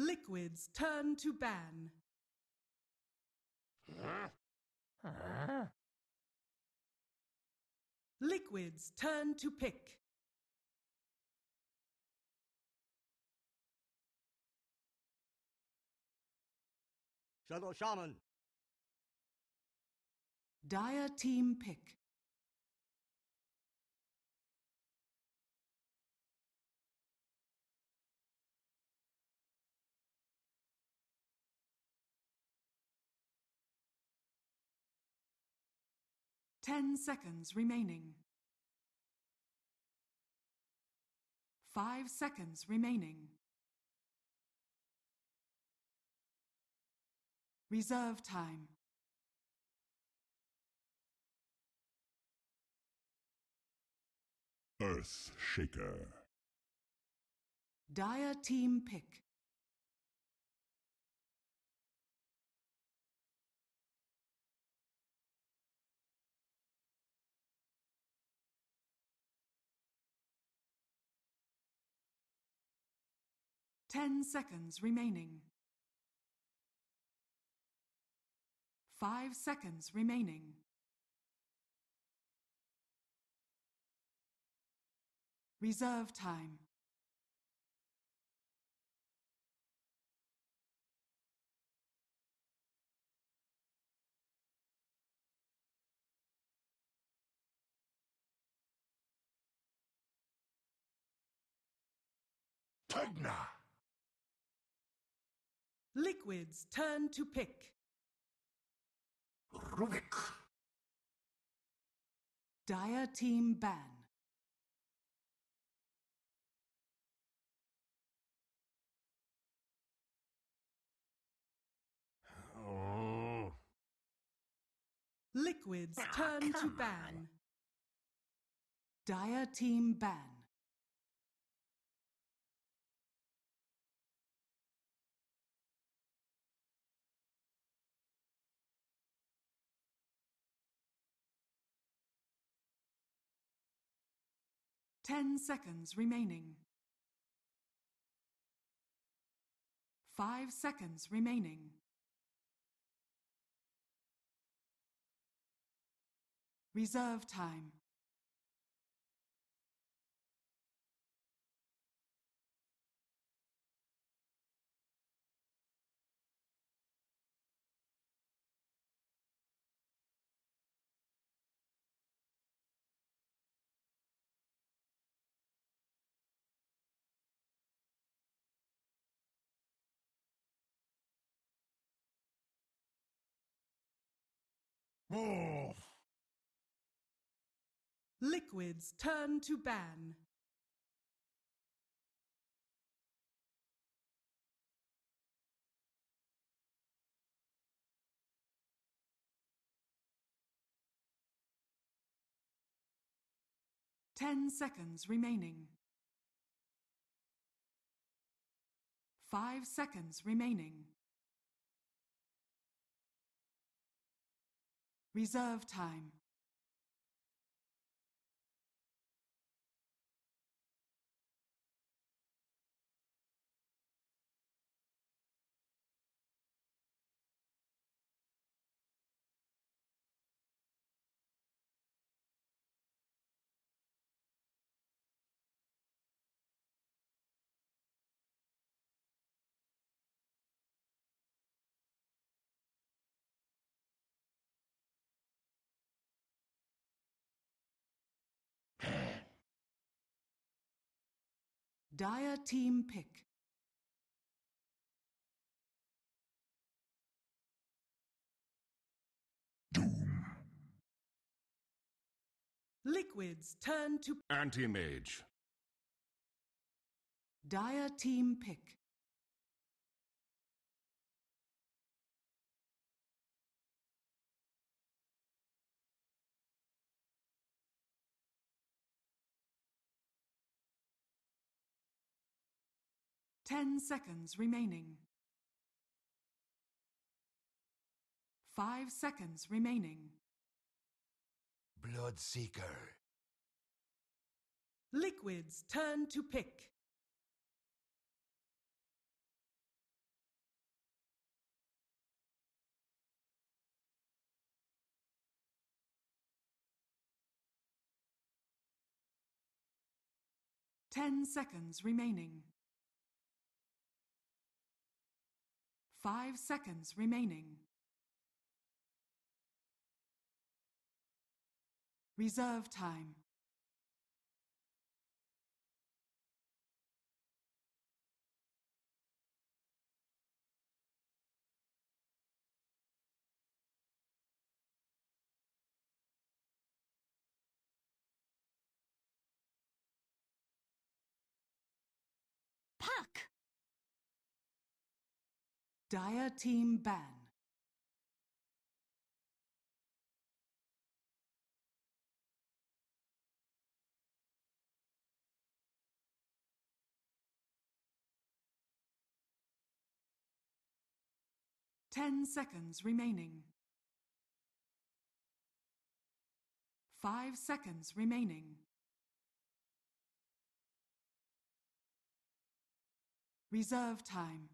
Liquid's turn to ban. Liquid's turn to pick. Shadow Shaman. Dire team pick. Ten seconds remaining. 5 seconds remaining. Reserve time. Earth Shaker. Dire team pick. Ten seconds remaining. 5 seconds remaining. Reserve time. Tegna. Liquid's turn to pick. Rubik. Dire team ban. Oh. Liquid's turn to ban. Dire team ban. Ten seconds remaining. 5 seconds remaining. Reserve time. Oh. Liquid's turn to ban. Ten seconds remaining. 5 seconds remaining. Reserve time. Dire team pick. Doom. Liquid's turn to Anti-Mage. Dire team pick. Ten seconds remaining. 5 seconds remaining. Bloodseeker. Liquid's turn to pick. 10 seconds remaining. 5 seconds remaining. Reserve time. Puck! Dire team ban. Ten seconds remaining. 5 seconds remaining. Reserve time.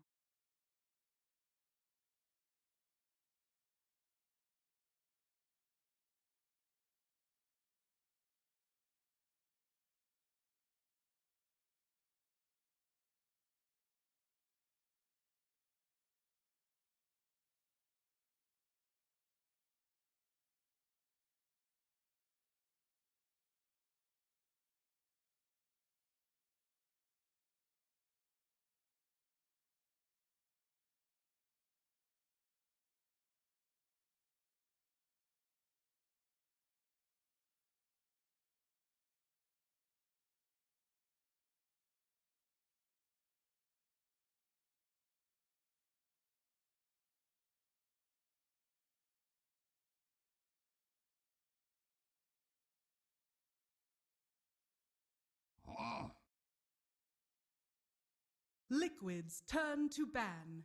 Liquid's turn to ban.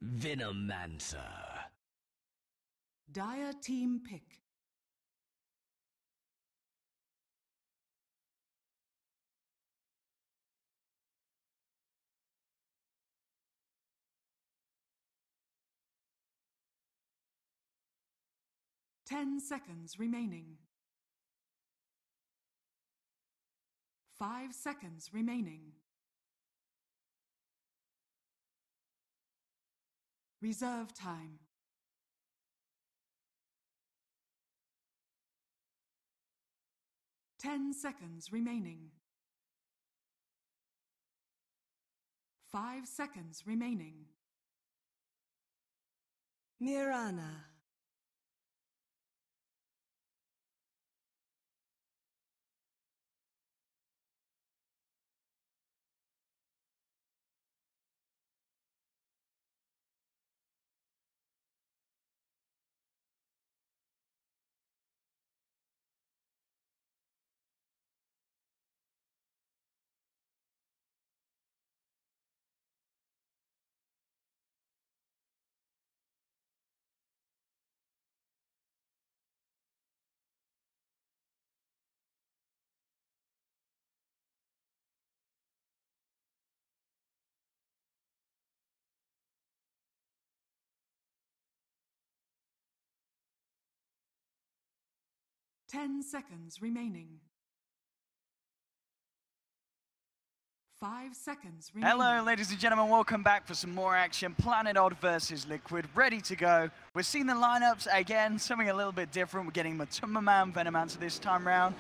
Venomancer. Dire team pick. Ten seconds remaining. 5 seconds remaining. Reserve time. Ten seconds remaining. 5 seconds remaining. Mirana. Ten seconds remaining. 5 seconds remaining. Hello, ladies and gentlemen. Welcome back for some more action. Planet Odd versus Liquid, ready to go. We're seeing the lineups again, something a little bit different. We're getting Matumba Man, Venomancer this time round.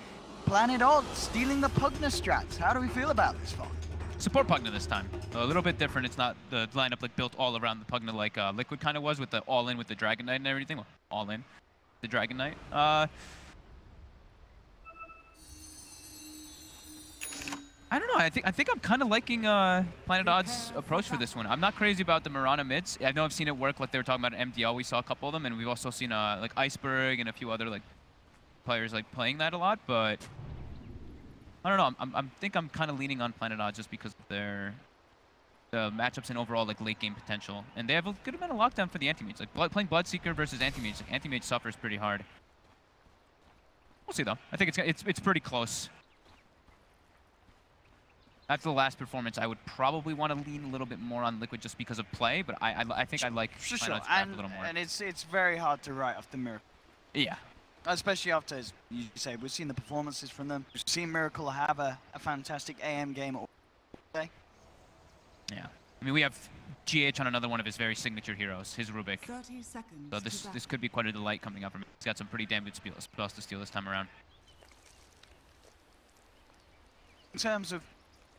Planet Odd stealing the Pugna strats. How do we feel about this one? Support Pugna this time. A little bit different. It's not the lineup like built all around the Pugna like Liquid kind of was with the all-in with the Dragon Knight and everything. Well, all-in. The Dragon Knight. I don't know. I think I'm kind of liking Planet Odd's approach for this one. I'm not crazy about the Mirana mids. I know I've seen it work. Like they were talking about MDL. We saw a couple of them, and we've also seen like Iceberg and a few other like players like playing that a lot. But I don't know. I think I'm kind of leaning on Planet Odd just because of their matchups and overall like late game potential. And they have a good amount of lockdown for the anti-mages. Like playing Bloodseeker versus anti-mage. Like anti-mage suffers pretty hard. We'll see though. I think it's pretty close. After the last performance, I would probably want to lean a little bit more on Liquid just because of play, but I think I like Sure. a little more. And it's very hard to write off the mirror. Yeah. Especially after, as you say, we've seen the performances from them. We've seen Miracle have a fantastic AM game all day. Yeah. I mean, we have GH on another one of his very signature heroes, his Rubik. 30 seconds. So to this battle. could be quite a delight coming up from him. He's got some pretty damn good spells to steal this time around. In terms of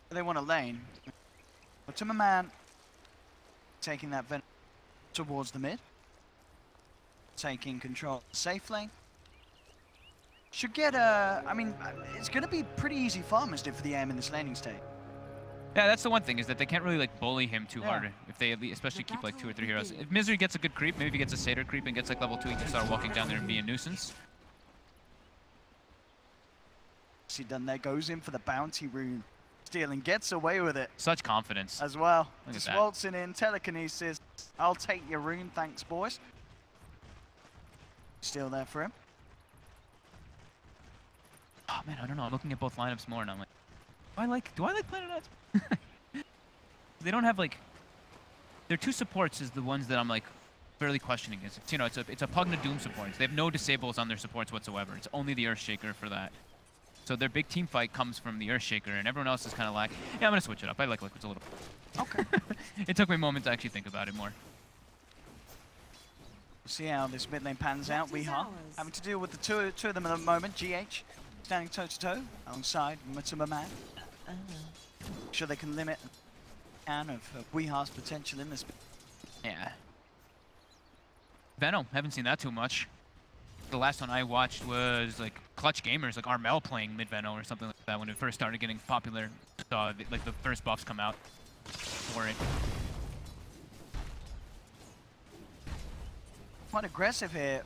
where they want to lane, bo3 taking that Venom towards the mid, taking control of the safe lane. Should get a, I mean, it's going to be pretty easy farm, isn't it, for the AM in this laning state? Yeah, that's the one thing, is that they can't really like bully him too Yeah. hard if they especially keep like 2 or 3 heroes. If Misery gets a good creep, maybe if he gets a Satyr creep and gets like level 2, he can start walking down there and be a nuisance. See done there, goes in for the bounty rune. Stealing, gets away with it Such confidence. as well. Look at Just that. waltzing in, telekinesis. I'll take your rune, thanks boys. Still there for him. Oh man, I don't know. I'm looking at both lineups more and I'm like, do I like Planet Odds? They don't have like, their 2 supports is the ones that I'm like fairly questioning. It's, you know, it's a Pugna Doom support. They have no disables on their supports whatsoever. It's only the Earthshaker for that. So their big team fight comes from the Earthshaker, and everyone else is kind of like, yeah, I'm gonna switch it up. I like Liquids a little. Okay. It took me a moment to actually think about it more. We'll see how this mid lane pans out. What is Weeha ours? having to deal with the two of them at the moment. GH standing toe to toe alongside bo3. Sure they can limit of Weeha's potential in this. Yeah. Venom, haven't seen that too much. The last one I watched was like Clutch Gamers, like Armel playing mid Venom or something like that when it first started getting popular. Saw like the first buffs come out for it. Quite aggressive here.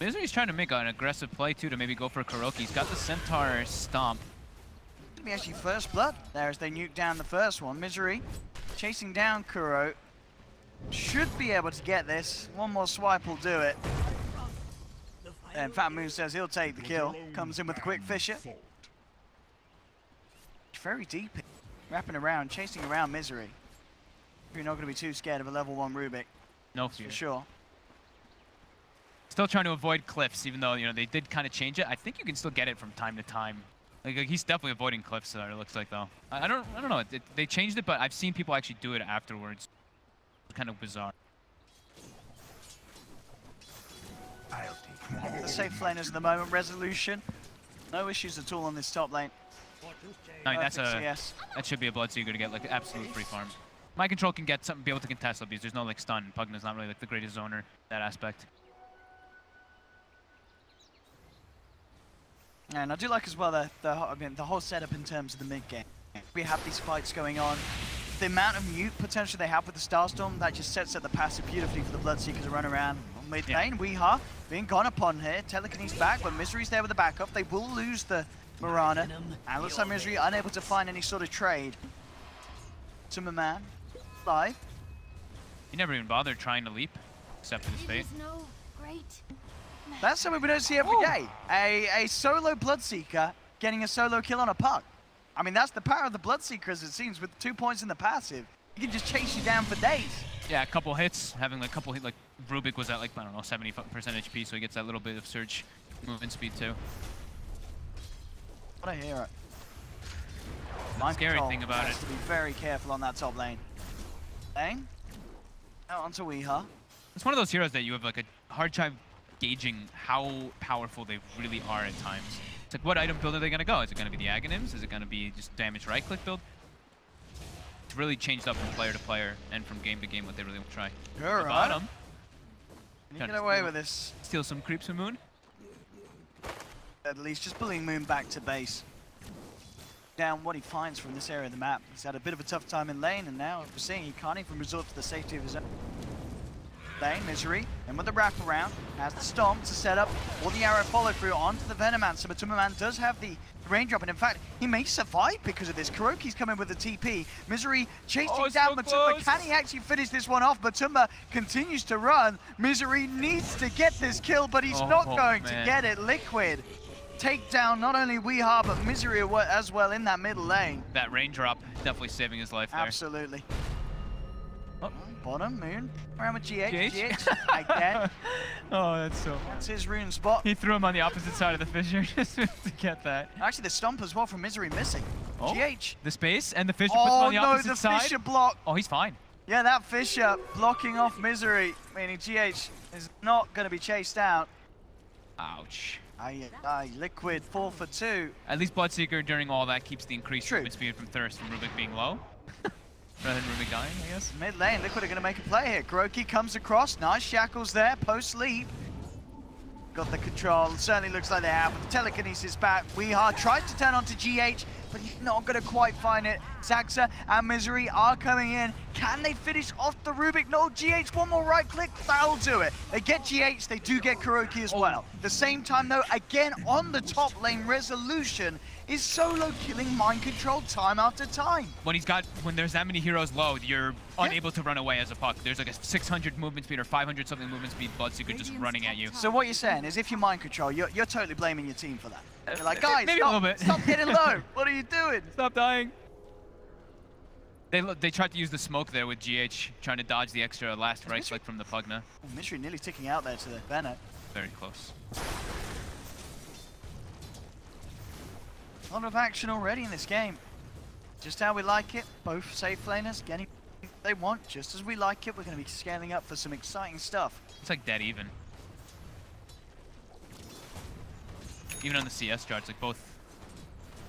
Misery's trying to make an aggressive play too to maybe go for Kuroki. He's got the Centaur stomp. Gonna be actually first blood there as they nuke down the first one. Misery chasing down Kuro. Should be able to get this. One more swipe will do it. And Fat Moon says he'll take the kill. Comes in with a quick Fisher. Very deep here. Wrapping around, chasing around Misery. You're not going to be too scared of a level 1 Rubik, No fear. for sure. Still trying to avoid cliffs, even though, you know, they did kind of change it. I think you can still get it from time to time. Like he's definitely avoiding cliffs, it looks like, though. I don't know. They changed it, but I've seen people actually do it afterwards. It's kind of bizarre. The safe laners at the moment, Resolution. No issues at all on this top lane. I mean, Perfect CS. that should be a Bloodseeker to get like absolute free farm. My Control can get something, be able to contest because there's no like stun. Pugna's not really like the greatest zoner in that aspect. And I do like as well the whole setup in terms of the mid game. We have these fights going on. The amount of mute potential they have with the Starstorm, that just sets up the passive beautifully for the Bloodseeker to run around on mid lane. Weeha being gone upon here. Telekinesis back, but Misery's there with the backup. They will lose the Mirana. And looks like Misery unable to find any sort of trade. bo3 live. He never even bothered trying to leap, except for his fate. No great. That's something we don't see every day. A solo Bloodseeker getting a solo kill on a Pug. I mean, that's the power of the Bloodseeker, as it seems, with 2 points in the passive. He can just chase you down for days. Yeah, a couple hits, having like a couple hit, like Rubik was at like, I don't know, 70% HP, so he gets that little bit of surge movement speed too. What a hero. The scary Control thing about has it. to be very careful on that top lane. Lane. Out onto Weeha. It's one of those heroes that you have like a hard time gauging how powerful they really are at times. It's like, what item build are they going to go? Is it going to be the Aghanims? Is it going to be just damage right-click build? It's really changed up from player to player and from game to game what they really want to try. Alright. The bottom. Can you Trying get to away steal- with this? Steal some creeps from Moon. At least just pulling Moon back to base. Down what he finds from this area of the map. He's had a bit of a tough time in lane, and now we're seeing he can't even resort to the safety of his own lane. Misery, and with the wraparound, has the Stomp to set up all the arrow follow through onto the Venoman. So bo3 does have the raindrop, and in fact, he may survive because of this. Kuroki's coming with the TP. Misery chasing it's down so bo3. close. Can he actually finish this one off? bo3 continues to run. Misery needs to get this kill, but he's not going to man. get it. Liquid take down not only Weeha, but Misery as well in that middle lane. That raindrop definitely saving his life there. Absolutely. Oh, bottom, Moon. Around with GH. GH? Again. Oh, that's so funny. That's his rune spot. He threw him on the opposite side of the fissure just to get that. Actually, the stomp as well from Misery missing. Oh, GH. the space and the fissure puts him Oh on the no, opposite the side. fissure block. Oh, he's fine. Yeah, that fissure blocking off Misery, meaning GH is not going to be chased out. Ouch. Liquid 4 for 2. At least Bloodseeker during all that keeps the increased True. movement speed from Thirst and Rubik being low. Rather than Rubik dying, I guess. Mid lane, Liquid are going to make a play here. Groki comes across, nice shackles there, post-sleep. Got the control, certainly looks like they have. With the telekinesis back, Weehar tries to turn onto GH, but he's not going to quite find it. Saxa and Misery are coming in. Can they finish off the Rubik? No, GH, one more right click, that'll do it. They get GH, they do get Kuroki as well. The same time though, again on the top lane, Resolution is solo killing mind control time after time. When there's that many heroes low, you're unable to run away as a puck. There's like a 600 movement speed or 500 something movement speed Bloodseeker just running at you. So what you're saying is if you mind control, you're totally blaming your team for that. You're like, guys, Maybe a little bit. stop getting low. What are you doing? Stop dying. They tried to use the smoke there with GH, trying to dodge the extra last right click from the Pugna. Oh, Misery nearly ticking out there to the Bennett. Very close. A lot of action already in this game. Just how we like it. Both safe laners getting what they want, just as we like it. We're going to be scaling up for some exciting stuff. It's like dead even. Even on the CS charts, like both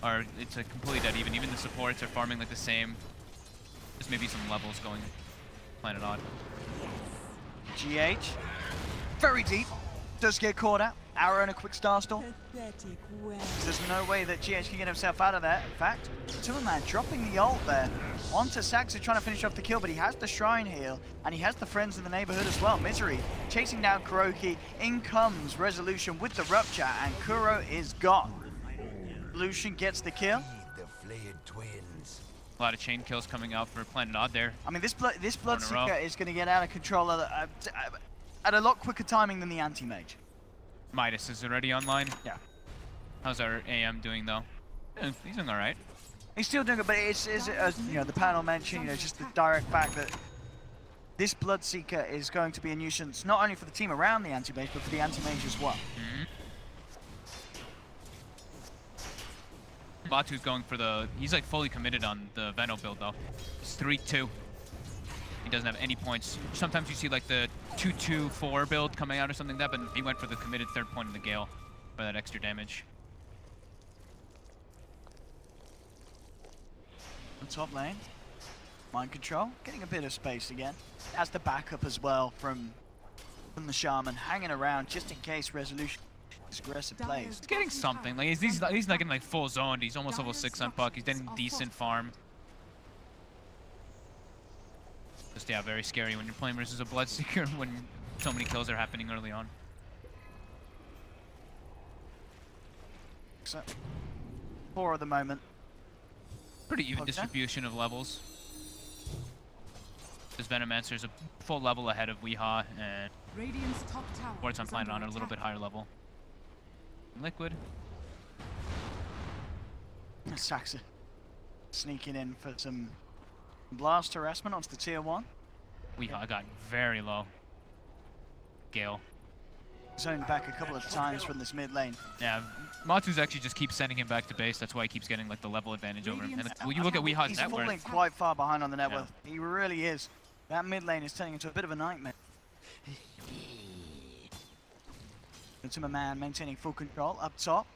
are, it's like completely dead even. Even the supports are farming like the same. Just maybe some levels going Planet Odd. GH, very deep, does get caught out. Arrow and a quick star stall. Pathetic well. There's no way that GH can get himself out of there. In fact, Two-Man dropping the ult there. Onto Saxa trying to finish off the kill, but he has the Shrine heal, and he has the friends in the neighborhood as well. Misery chasing down Kuroki. In comes Resolution with the Rupture, and Kuro is gone. Resolution gets the kill. The flayed twins. A lot of chain kills coming out for Planet Odd there. I mean, this Bloodseeker is going to get out of control at a lot quicker timing than the Anti-Mage. Midas is already online. Yeah. How's our AM doing though? He's doing all right. He's still doing it, but it's as you know, the panel mentioned, just the direct fact that this Bloodseeker is going to be a nuisance not only for the team around the Anti-Mage, but for the Anti-Mage as well. Batu's going for the... He's like fully committed on the Veno build though. It's 3-2. He doesn't have any points. Sometimes you see like the 2-2-4 build coming out or something like that, but he went for the committed third point in the Gale for that extra damage. On top lane, mind control, getting a bit of space again. Has the backup as well from the Shaman, hanging around just in case Resolution is aggressive plays. He's getting something. Like he's not getting like full zoned. He's almost level 6 on puck. He's getting decent farm. Just yeah, very scary when you're playing versus a Bloodseeker when so many kills are happening early on. So, 4 at the moment. Pretty even distribution of levels. This Venomancer's a full level ahead of Weehaw, and Radiant's top tower Wards on is Planet under on a little bit attack. higher level. Liquid. Saxa sneaking in for some blast harassment onto the tier 1. Weehaw got very low. Gale. Zoned back a couple of times from this mid lane. Yeah, Matsu's actually just keeps sending him back to base. That's why he keeps getting like the level advantage over him. And when you look at Weehaw's He's net falling worth, quite far behind on the net worth. He really is. That mid lane is turning into a bit of a nightmare. Ultima Man maintaining full control up top.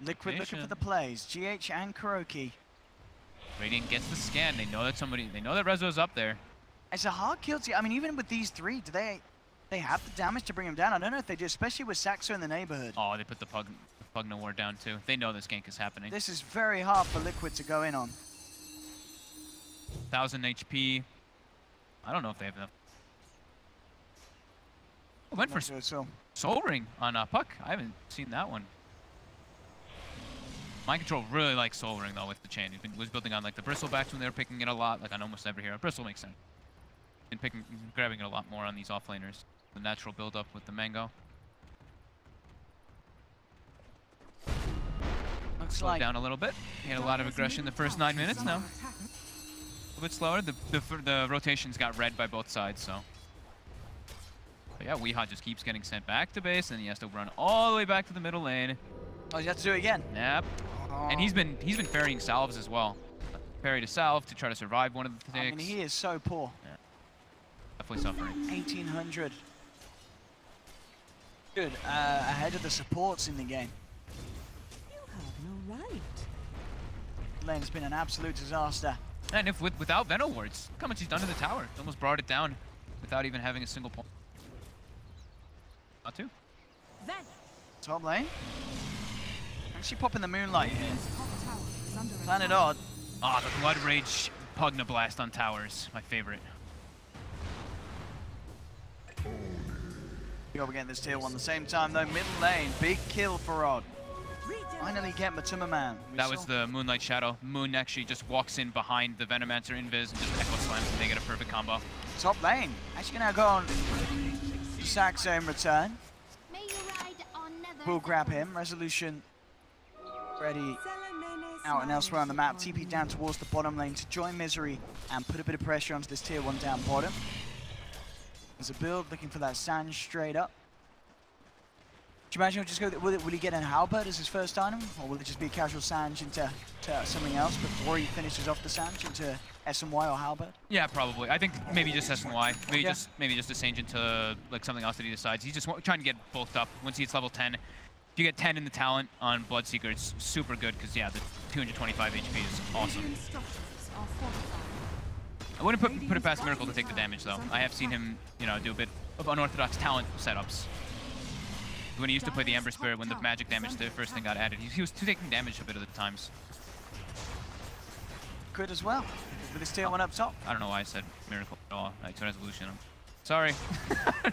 Liquid looking for the plays. GH and Kuroki. Radiant gets the scan. They know that they know that Rezo's up there. It's a hard kill to, I mean, even with these 3, do they have the damage to bring him down? I don't know if they do, especially with Saxo in the neighborhood. Oh, they put the Pugna Ward down too. They know this gank is happening. This is very hard for Liquid to go in on. 1000 HP. I don't know if they have enough. Oh, went for Soul Ring on Puck. I haven't seen that one. Mind Control really likes Soul Ring though with the chain. He was building on like the Bristlebacks when they were picking it a lot, like on almost every hero. Bristle makes sense. Been grabbing it a lot more on these offlaners. The natural build up with the Mango. Looks Slowed like down a little bit. He had a lot of aggression the first 9 minutes now. a bit slower. The rotations got read by both sides, so. But yeah, Weehaw just keeps getting sent back to base, and he has to run all the way back to the middle lane. Oh, you have to do it again. Yep. And he's been parrying salves as well. Parry to salve to try to survive one of the I things. mean, he is so poor. Yeah. Definitely suffering. 1800. Good. Ahead of the supports in the game. You have no right. Lane's been an absolute disaster. And if without Venom wards, look how much he's done to the tower. He's almost brought it down without even having a single point. Not two. Then Top lane. Actually popping the moonlight here. Top tower is under Planet attack. Odd. Ah, the Blood Rage Pugna Blast on towers. My favorite. Go again this tier 1 at the same time though. Middle lane. Big kill for Odd. Finally get Matuma Man. That was the Moonlight Shadow. Moon actually just walks in behind the Venomancer Invis and just Echo Slams and they get a perfect combo. Top lane. Actually gonna go on Saxo in return. May you ride on never We'll grab him. Resolution ready out and elsewhere on the map. TP down towards the bottom lane to join Misery and put a bit of pressure onto this tier 1 down bottom. There's a build looking for that Sand straight up. Do you imagine he'll just go, will he get an Halberd as his first item? Or will it just be a casual Sange into something else before he finishes off the Sange into SMY or Halberd? Yeah, probably. I think maybe just SNY. Maybe just a Sange into like something else that he decides. He's just trying to get bulked up. Once he hits level 10, if you get 10 in the talent on Bloodseeker, it's super good because yeah, the 225 HP is awesome. Radiant structures are fortified. I wouldn't put it past Miracle to take the damage though. I have seen him, you know, do a bit of unorthodox talent setups. When he used to play the Ember Spirit, when the magic damage, the first thing got added, he was taking damage a bit of the times. Good as well, with his tier 1 up top. I don't know why I said Miracle at all. Like Resolution. Sorry.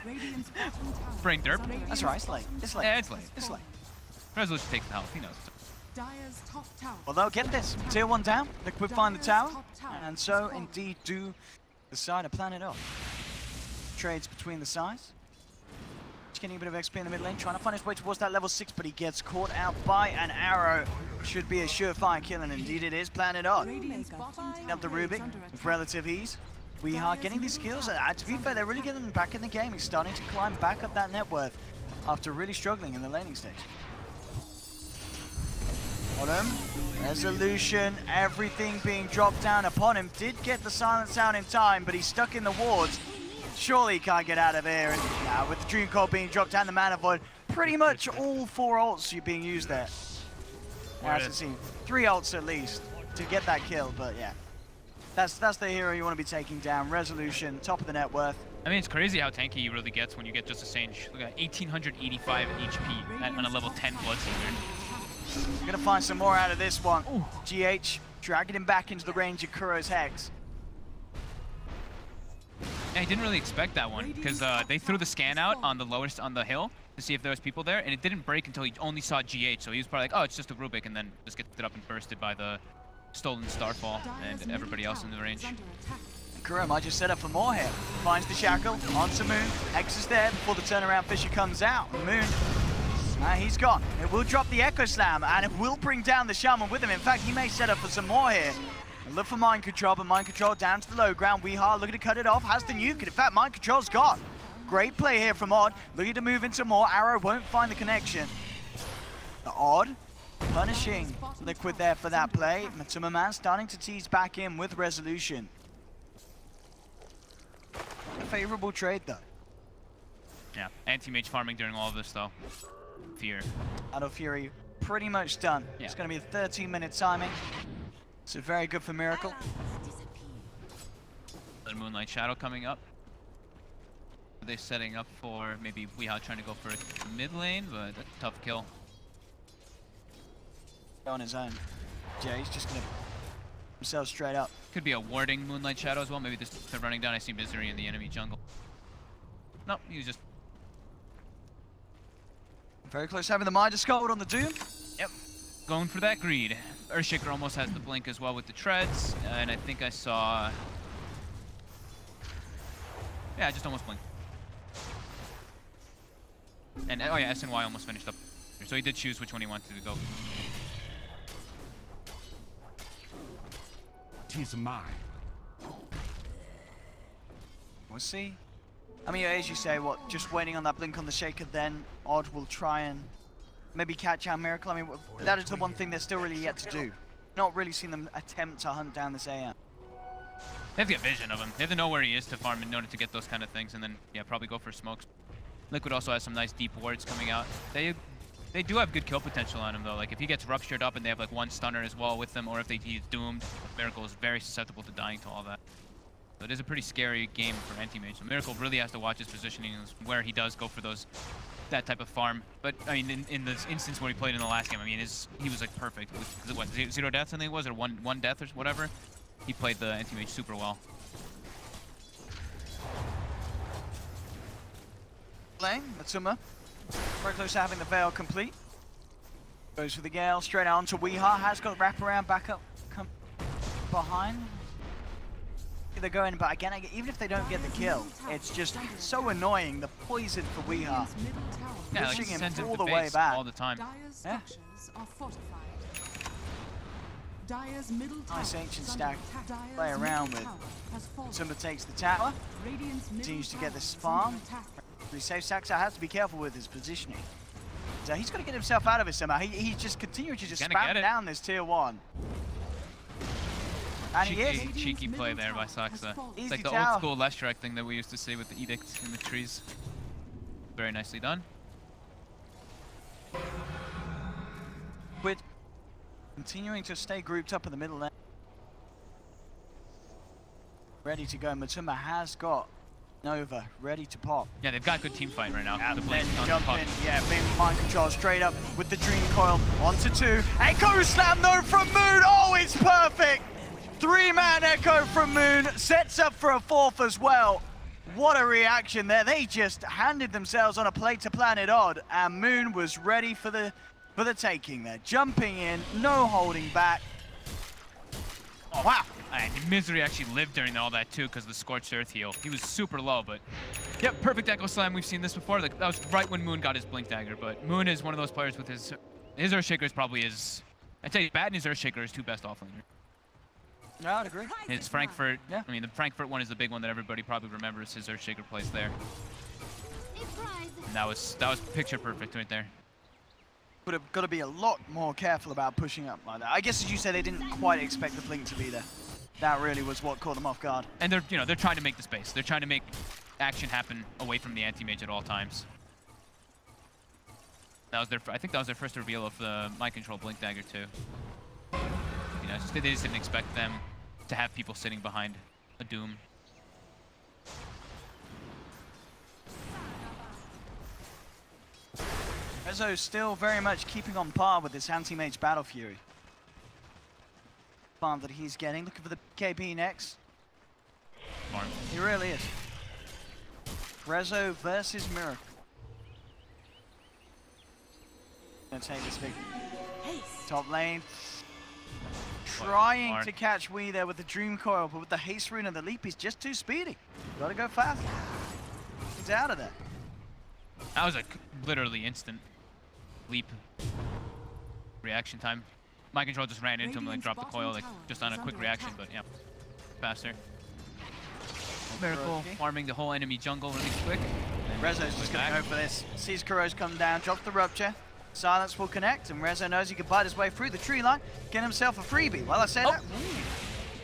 Radiant's bottom tower Brain derp. is under That's right, it's late. It's late. Yeah, it's late. It's late. Resolution takes the health. He knows. Dire's top tower. Although, get this, tier 1 down, Liquid find the tower, Top tower and is so fallen. indeed do the side of Planet Off. Trades between the sides. Just getting a bit of XP in the mid lane, trying to find his way towards that level 6, but he gets caught out by an arrow. Should be a surefire kill, and indeed it is. Planet Odd. Radiant's bottom Picking up the tower is Rubik under with attack. relative ease. We are getting these skills, and to be fair, they're really getting them back in the game. He's starting to climb back up that net worth after really struggling in the laning stage. Bottom, Resolution, everything being dropped down upon him. Did get the silence out in time, but he's stuck in the wards. Surely he can't get out of here. And with the Dream Cold being dropped down, the Mana Void, pretty much all 4 ults are being used there. As it seems, 3 ults at least to get that kill, but yeah. That's the hero you want to be taking down. Resolution, top of the net worth. I mean, it's crazy how tanky he really gets when you get just a Sange. Look at 1885 HP on a level 10 Bloodseeker. Gonna find some more out of this one. GH dragging him back into the range of Kuro's Hex. Yeah, I didn't really expect that one because they threw the scan out on the lowest on the hill to see if there was people there, and it didn't break until he only saw GH. So he was probably like, "Oh, it's just a Rubik," and then just gets it up and bursted by the stolen Starfall Dire's and everybody middle else in the tower range. is under attack. Kuro might just set up for more here. Finds the Shackle onto Moon. Hex is there before the turnaround Fisher comes out. Moon, he's gone. It will drop the Echo Slam, and it will bring down the Shaman with him. In fact, he may set up for some more here. And look for Mind Control, but Mind Control down to the low ground. Weehaw looking to cut it off, has the nuke. In fact, Mind Control's gone. Great play here from Odd. Looking to move into more. Arrow won't find the connection. The Odd punishing Liquid there for that play. Matuma Man starting to tease back in with Resolution. A favorable trade though. Yeah, anti-mage farming during all of this though. Fear. Battle Fury pretty much done. Yeah. It's going to be a 13-minute timing. So very good for Miracle. The Moonlight Shadow coming up. Are they setting up for maybe Weehaw trying to go for a mid lane, but a tough kill. On his own. Jay's just going to himself straight up. Could be a warding Moonlight Shadow as well. Maybe just they're running down. I see Misery in the enemy jungle. No, he was just. Very close having the Midas Gold on the Doom. Yep. Going for that greed. Earthshaker almost has the blink as well with the treads, and I think I saw. Yeah, just almost blinked. And oh yeah, SNY almost finished up. So he did choose which one he wanted to go. Tis mine. We'll see. I mean, as you say, what, just waiting on that blink on the shaker, then Odd will try and maybe catch out Miracle. I mean, that is the one thing they're still really yet to do. Not really seen them attempt to hunt down this AM. They have to get vision of him. They have to know where he is to farm in order to get those kind of things, and then, yeah, probably go for smokes. Liquid also has some nice deep wards coming out. They do have good kill potential on him, though. Like, if he gets ruptured up and they have, like, one stunner as well with them, or if he's doomed, Miracle is very susceptible to dying to all that. So it is a pretty scary game for Anti-Mage. So Miracle really has to watch his positioning where he does go for that type of farm. But, I mean, in this instance where he played in the last game, I mean, he was, like, perfect. With, what, 0 deaths, I think it was, or one death or whatever? He played the Anti-Mage super well. Playing, Matsuma. Very close to having the Veil complete. Goes for the Gale, straight out onto Weeha. Has got wraparound back up, come behind. They're going, but again, even if they don't get the kill, it's just so annoying. The poison for Weeha. Radiant's middle tower. Yeah, like, pushing him sends all to the way base back. all the time. Dire's Yeah. structures are fortified. Dire's middle tower. Nice ancient is stack under attack. Dire's play around middle with. tower has fallen. Matsuma takes the tower. Radiant's middle Continues to get tower this is under farm. attack. He saves Saxa, has to be careful with his positioning. So he's got to get himself out of it somehow. He's just continuing to just Gonna spam get it. down this tier 1. And he is. Cheeky play there by Saxa. Easy It's like the tower. old school Leshrac thing that we used to see with the Edict in the trees. Very nicely done. With continuing to stay grouped up in the middle lane. Ready to go. Matsuma has got Nova ready to pop. Yeah, they've got good team fight right now. The Then Blaze on jump top. in, yeah, big mind control straight up with the Dream Coil onto 2. Echo Slam though from Moon, oh it's perfect! 3-man Echo from Moon, sets up for a 4th as well. What a reaction there, they just handed themselves on a plate to Planet Odd, and Moon was ready for the taking there. Jumping in, no holding back. Oh wow! And Misery actually lived during all that too because of the Scorched Earth heal. He was super low, but yep, perfect Echo Slam. We've seen this before. Like, that was right when Moon got his Blink Dagger, but Moon is one of those players with his Earthshaker is probably his, I'd say Bat and his Earthshaker are his 2 best offlaner. No, I'd agree. His Frankfurt, Yeah. I mean the Frankfurt one is the big one that everybody probably remembers. His Earthshaker plays there, and that was picture perfect right there. Would have got to be a lot more careful about pushing up like that. I guess as you said, they didn't quite expect the blink to be there. That really was what caught them off guard. And they're trying to make the space. They're trying to make action happen away from the Anti-Mage at all times. That was I think that was their first reveal of the Mind Control Blink Dagger too. You know, they just didn't expect them to have people sitting behind a Doom. Rezo still very much keeping on par with this Anti-Mage Battle Fury. Farm that he's getting, looking for the KB next. Farm. He really is. Rezo versus Miracle. Gonna take this big top lane. Trying to catch Wee there with the Dream Coil, but with the haste rune and the leap, he's just too speedy. Gotta go fast. He's out of there. That was like literally instant leap reaction time. My control just ran into him, like dropped the coil, like just on a quick reaction, but yeah, faster. Miracle farming the whole enemy jungle really quick. Rezo's just gonna go for this. Sees Kuro's come down, drops the rupture. Silence will connect, and Rezo knows he can bite his way through the tree line, get himself a freebie. Well, I say that.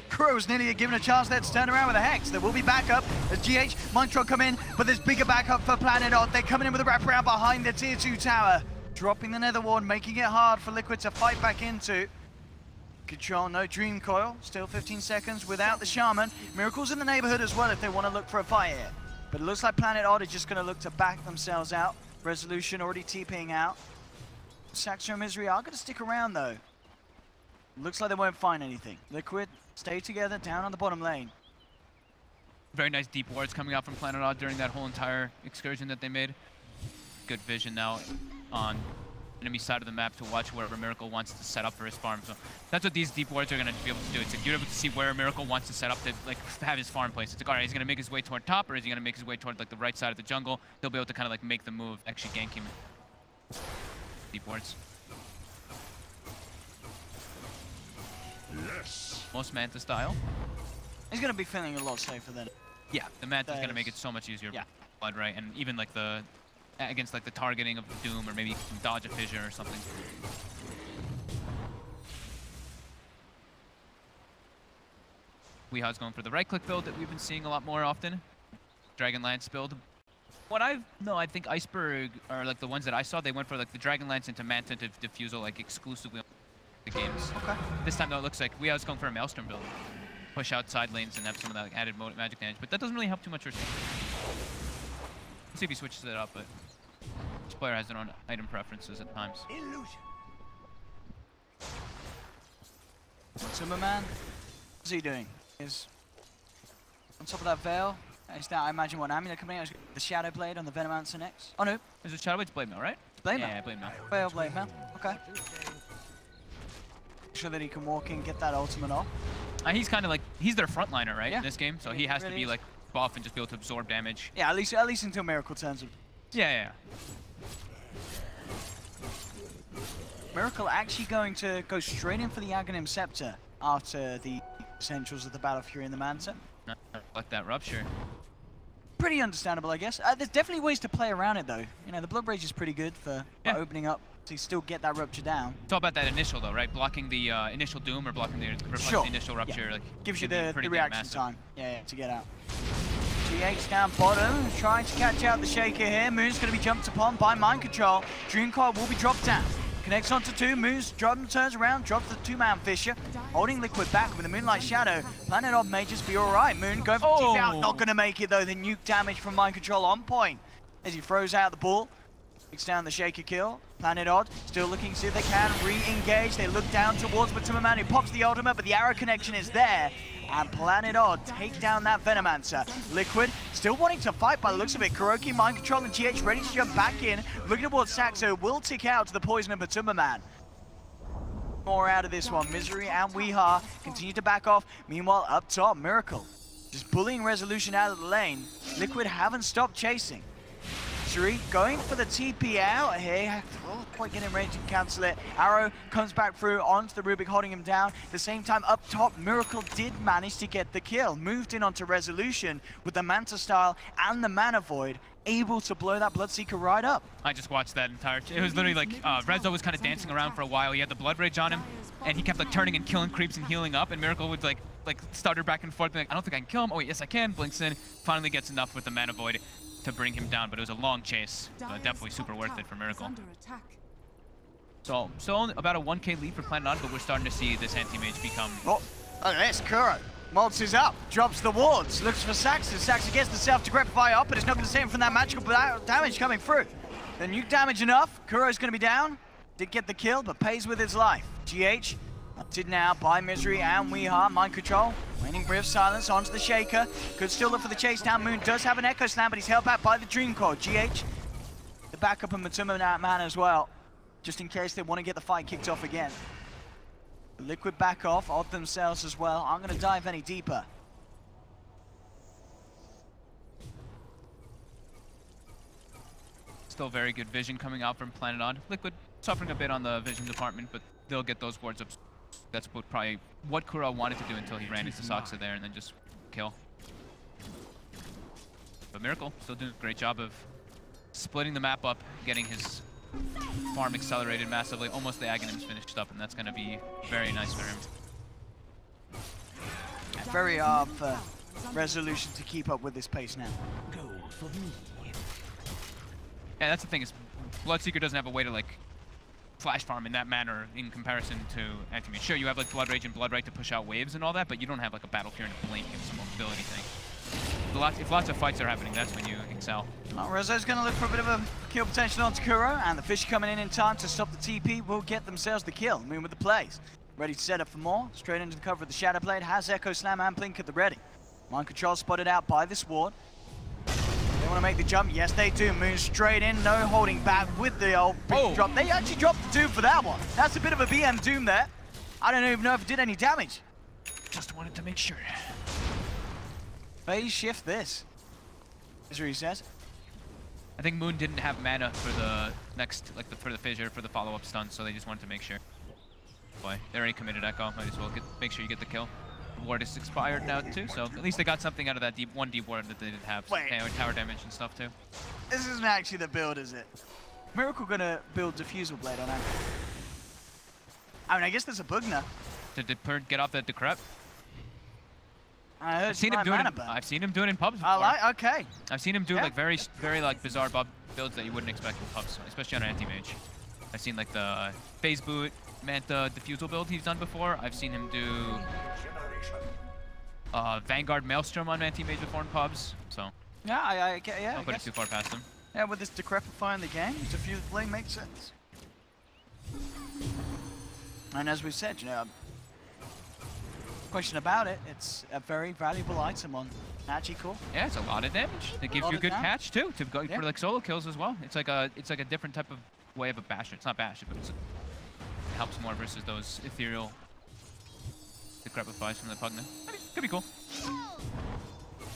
Kuro was nearly given a chance there to turn around with a Hex. There will be backup as GH, Montreal come in, but there's bigger backup for Planet Odd. They're coming in with a wraparound behind the tier 2 tower. Dropping the Nether Ward, making it hard for Liquid to fight back into. Control, no Dream Coil, still 15 seconds without the Shaman. Miracle's in the neighborhood as well if they want to look for a fight here. But it looks like Planet Odd is just going to look to back themselves out. Resolution already TPing out. Saxo and Misery are going to stick around though. Looks like they won't find anything. Liquid, stay together down on the bottom lane. Very nice deep wards coming out from Planet Odd during that whole entire excursion that they made. Good vision now on enemy side of the map to watch wherever Miracle wants to set up for his farm. So that's what these deep wards are going to be able to do. It's like you're able to see where Miracle wants to set up to like have his farm place. It's like, all right, he's going to make his way toward top, or is he going to make his way toward like the right side of the jungle? They'll be able to kind of like make the move, actually gank him. Deep wards. Yes. Most Manta style. He's going to be feeling a lot safer than Yeah, the Manta's gonna make it so much easier. Yeah. Blood, right? And even like the against like the targeting of the Doom, or maybe you can dodge a fissure or something. Weeha's going for the right-click build that we've been seeing a lot more often. Dragonlance build. I think Iceberg, or like the ones that I saw, they went for like the Dragonlance into Manta to Diffusal like exclusively on the games. Okay. This time though, it looks like Weeha's going for a Maelstrom build. Push out side lanes and have some of that like, added magic damage, but that doesn't really help too much. Let's see if he switches it up, but each player has their own item preferences at times. Illusion. Timberman, what's he doing? Is on top of that veil. Is that, I imagine, what amulet coming out? The Shadow Blade on the Venomancer next. Oh no, Is it Shadow Blade's Blade Mail, right? Blade Mail. Yeah, Blade Mail. Veil Blade Mail. Okay. Sure that he can walk in, get that ultimate off. He's kind of like, he's their frontliner, right, Yeah. in this game, so he has Really to be is. like buff and just be able to absorb damage. Yeah, at least until Miracle turns him. Yeah. Miracle actually going to go straight in for the Aghanim Scepter after the essentials of the Battle Fury and the Manta. Not like that Rupture. Pretty understandable, I guess. There's definitely ways to play around it, though. You know, the Blood Rage is pretty good for opening up to still get that Rupture down. It's all about that initial, though, right? Blocking the initial Doom or blocking the, Sure. the initial Rupture. Yeah. Like, Gives you can be the pretty damn reaction massive. time. Yeah, to get out. GH down bottom, trying to catch out the Shaker here. Moon's going to be jumped upon by Mind Control. Dreamcard will be dropped down. Connects onto two, moves, turns around, drops the two-man Fissure. Holding Liquid back with a Moonlight Shadow. Planet Ob may just be alright. Moon going for the TP out, not going to make it though. The nuke damage from Mind Control on point. As he throws out the ball. Takes down the Shaker kill. Planet Odd still looking to see if they can re-engage. They look down towards Timberman who pops the ultimate, but the arrow connection is there. And Planet Odd take down that Venomancer. Liquid still wanting to fight by the looks of it. Kuroki, Mind Control, and GH ready to jump back in. Looking towards Saxo, will tick out to the poison of Timberman. More out of this one. Misery and Weeha continue to back off. Meanwhile, up top, Miracle just bullying Resolution out of the lane. Liquid haven't stopped chasing. Misery going for the TP out here. Oh, quite getting ready to cancel it. Arrow comes back through onto the Rubik, holding him down. At the same time, up top, Miracle did manage to get the kill. Moved in onto Resolution with the Manta style and the Mana Void, able to blow that Bloodseeker right up. I just watched that entire... It was literally like, Rezo was kind of dancing around for a while. He had the Blood Rage on him, and he kept like turning and killing creeps and healing up, and Miracle would like stutter back and forth, like, I don't think I can kill him. Oh wait, yes I can. Blinks in, finally gets enough with the Mana Void to bring him down, but it was a long chase. Definitely super worth it for Miracle. So only about a 1k lead for Planet Odd, but we're starting to see this anti-mage become... Oh, look at this, Kuro. Waltzes up, drops the wards, looks for Saxon. Saxon gets the self to grapify up, but it's not going to save him from that magical damage coming through. The nuke damage enough, Kuro's going to be down. Did get the kill, but pays with his life. GH, hunted now by Misery and Weeha. Mind Control, waning Breath of Silence onto the Shaker. Could still look for the chase down. Moon does have an Echo Slam, but he's held back by the Dream Core. GH, the backup of Matuma man as well, just in case they want to get the fight kicked off again. Liquid back off, Odd themselves as well. I'm going to dive any deeper. Still very good vision coming out from Planet Odd. Liquid suffering a bit on the vision department, but they'll get those wards up. That's probably what Kuro wanted to do until he ran into Saksa there and then just kill. But Miracle still doing a great job of splitting the map up, getting his farm accelerated massively. Almost the Aghanim's finished up, and that's going to be very nice for him. Very hard for Resolution to keep up with this pace now. Yeah, that's the thing, is Bloodseeker doesn't have a way to like flash farm in that manner in comparison to anti-mage. Sure, you have like Blood Rage and Blood Right to push out waves and all that, but you don't have like a Battle Fury and a Blink and some mobility thing. If lots of fights are happening, that's when you excel. Well, Rezo's going to look for a bit of a kill potential onto Kuro, and the Fish coming in time to stop the TP will get themselves the kill. Moon with the plays. Ready to set up for more. Straight into the cover of the Shadow Blade. Has Echo Slam and Blink at the ready. Mind Control spotted out by this ward. They want to make the jump. Yes, they do. Moon straight in. No holding back with the old big drop. They actually dropped the Doom for that one. That's a bit of a BM Doom there. I don't even know if it did any damage. Just wanted to make sure. Phase shift this, is what he says. I think Moon didn't have mana for the next, like for the fissure, for the follow-up stun, so they just wanted to make sure. Boy, they already committed Echo. Might as well make sure you get the kill. ward is expired now too, so at least they got something out of that one deep ward that they didn't have. So Wait. tower damage and stuff too. This isn't actually the build, is it? Miracle gonna build Diffusal Blade on Anchor. I mean, I guess there's a Bugner. To get off the decrep. I heard I've seen him do it. mana burn. I've seen him do it in pubs before. I like. Okay. I've seen him do Yeah. like very like bizarre builds that you wouldn't expect in pubs, especially on an anti-mage. I've seen like the phase boot, Manta, Diffusal build he's done before. I've seen him do Vanguard Maelstrom on anti-mage before in pubs. So Yeah, I get. Yeah, don't I put it guess. too far past him. Yeah, with this decrepifying the game, Diffusal Blade makes sense. And as we've said, you know, question about it, it's a very valuable item on Agi Core. Yeah, it's a lot of damage. It gives lot you of good damage. catch too to go Yeah. for like solo kills as well. It's like a different type of way of a bastion. It's not bastion, but it helps more versus those ethereal decrepifies from the Pugna. Could be cool.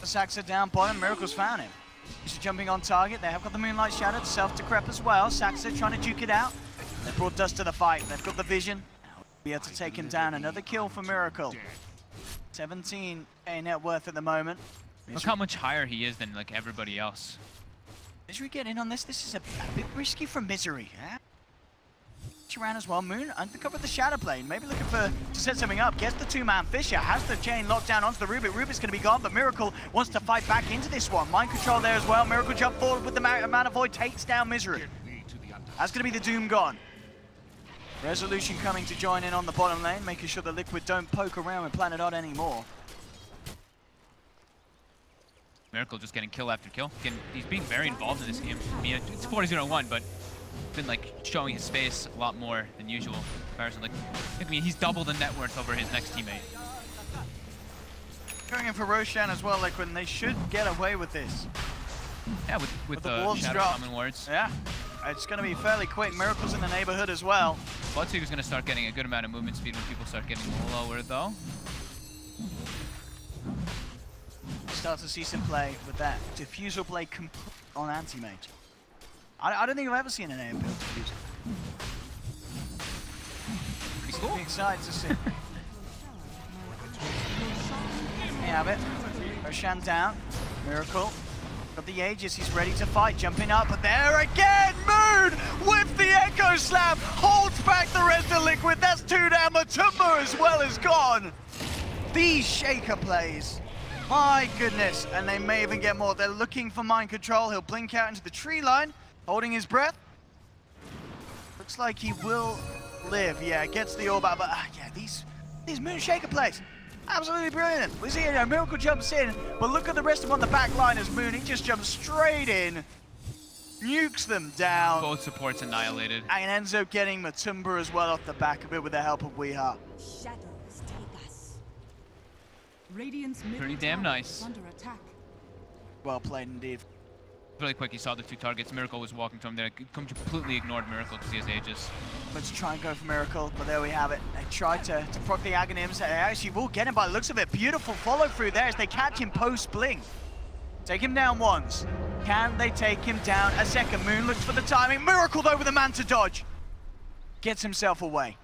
Saxa down bottom, Miracle's found him. He's jumping on target. They have got the Moonlight Shadow, self-decrep as well. Saxa trying to duke it out. They brought Dust to the fight. They've got the vision. Be able to take him down. Another kill for Miracle. 17 net worth at the moment. Look how much higher he is than like everybody else. Misery get in on this? This is a bit risky for Misery. Yeah? Around as well. Moon undercover of the Shadow Blade. Maybe looking to set something up. Gets the two-man Fisher. Has the chain locked down onto the Rubik. Rubik's going to be gone, but Miracle wants to fight back into this one. Mind control there as well. Miracle jump forward with the Mana Void. Takes down Misery. That's going to be the Doom gone. Resolution coming to join in on the bottom lane, making sure the Liquid don't poke around with Planet Odd anymore. Miracle just getting kill after kill. He's being very involved in this game. I mean, it's 40-0-1, but been like showing his face a lot more than usual. Like, I mean, he's double the net worth over his next teammate. Going in for Roshan as well, Liquid, and they should get away with this. Yeah, with the the wolves Shadow drop. Shaman wards. Yeah, it's going to be fairly quick. Miracle's in the neighborhood as well. bo3's going to start getting a good amount of movement speed when people start getting lower, though. Start to see some play with that Diffusal Blade complete on Anti-Mage. I don't think I've ever seen an AM build Diffusal. Pretty cool. Pretty excited to see. There you have it. Roshan down. Miracle. Got the Aegis, he's ready to fight, jumping up, but there again, Moon with the Echo Slam, holds back the rest of Liquid, that's two down, Matumbo as well is gone. These Shaker plays, my goodness, and they may even get more. They're looking for mind control, he'll blink out into the tree line, holding his breath. Looks like he will live, yeah, gets the orb out, but yeah, these Moon Shaker plays. Absolutely brilliant. We see Miracle jumps in, but look at the rest of them on the back line as Moon, he just jumps straight in, nukes them down. Both supports annihilated. And ends up getting Matumba as well off the back of it with the help of Weeha. Shadows take us. Radiant's middle Pretty damn tower nice. is under attack. Well played indeed. Really quick, he saw the two targets. Miracle was walking to him there. Completely ignored Miracle because he has Aegis. Let's try and go for Miracle, but there we have it. They tried to proc the Aghanims. They actually will get him by the looks of it. Beautiful follow through there as they catch him post-blink. Take him down once. Can they take him down a second? Moon looks for the timing. Miracle though with the Manta dodge. Gets himself away.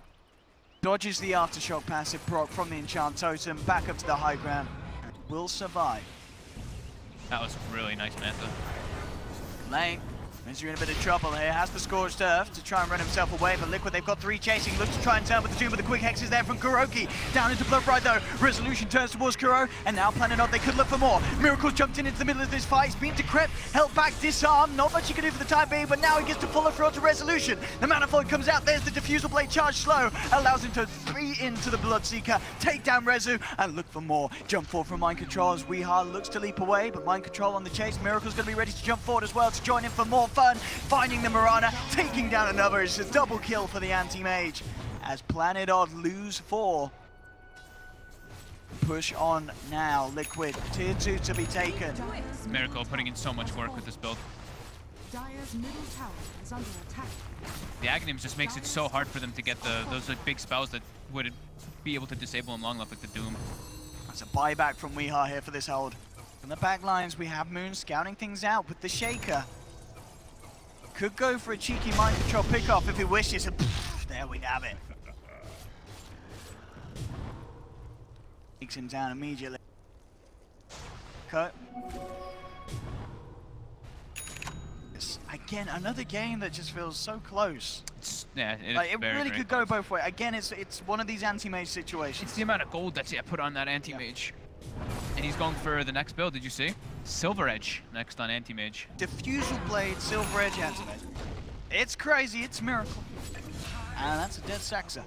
Dodges the Aftershock passive proc from the Enchant Totem back up to the high ground. And will survive. That was really nice, Manta. Lane. Misery in a bit of trouble here, has the Scorched Earth to try and run himself away, but Liquid, they've got three chasing, looks to try and turn with the Doom, but the quick hex is there from Kuroki. Down into Blood Bride though, Resolution turns towards Kuro, and now Planet Odd, they could look for more. Miracle's jumped in into the middle of this fight, he's been decrepit, held back, disarmed, not much he can do for the time being, but now he gets to follow through to Resolution. The Mana Void comes out, there's the Diffusal Blade charge slow, allows him to be into the Bloodseeker, take down Rezu, and look for more. Jump forward from Mind Control as Weeha looks to leap away, but Mind Control on the chase. Miracle's going to be ready to jump forward as well to join in for more fun, finding the Mirana, taking down another. It's a double kill for the Anti-Mage as Planet Odd lose 4. Push on now, Liquid. Tier 2 to be taken. Miracle putting in so much work with this build. Dyer's middle tower is under attack. The Aghanims just makes it so hard for them to get those like, big spells that would be able to disable in long enough, like the Doom. That's a buyback from Weeha here for this hold. From the back lines, we have Moon scouting things out with the Shaker. Could go for a cheeky Mind Control pickoff if he wishes. There we have it. Takes him down immediately. Cut. Again, another game that just feels so close. Yeah, it really could go both ways. Again, it's one of these anti-mage situations. It's the amount of gold that's put on that anti-mage. And he's going for the next build, did you see? Silver Edge next on anti-mage. Diffusal Blade, Silver Edge, anti-mage. It's crazy, it's a miracle. And that's a dead Saxa.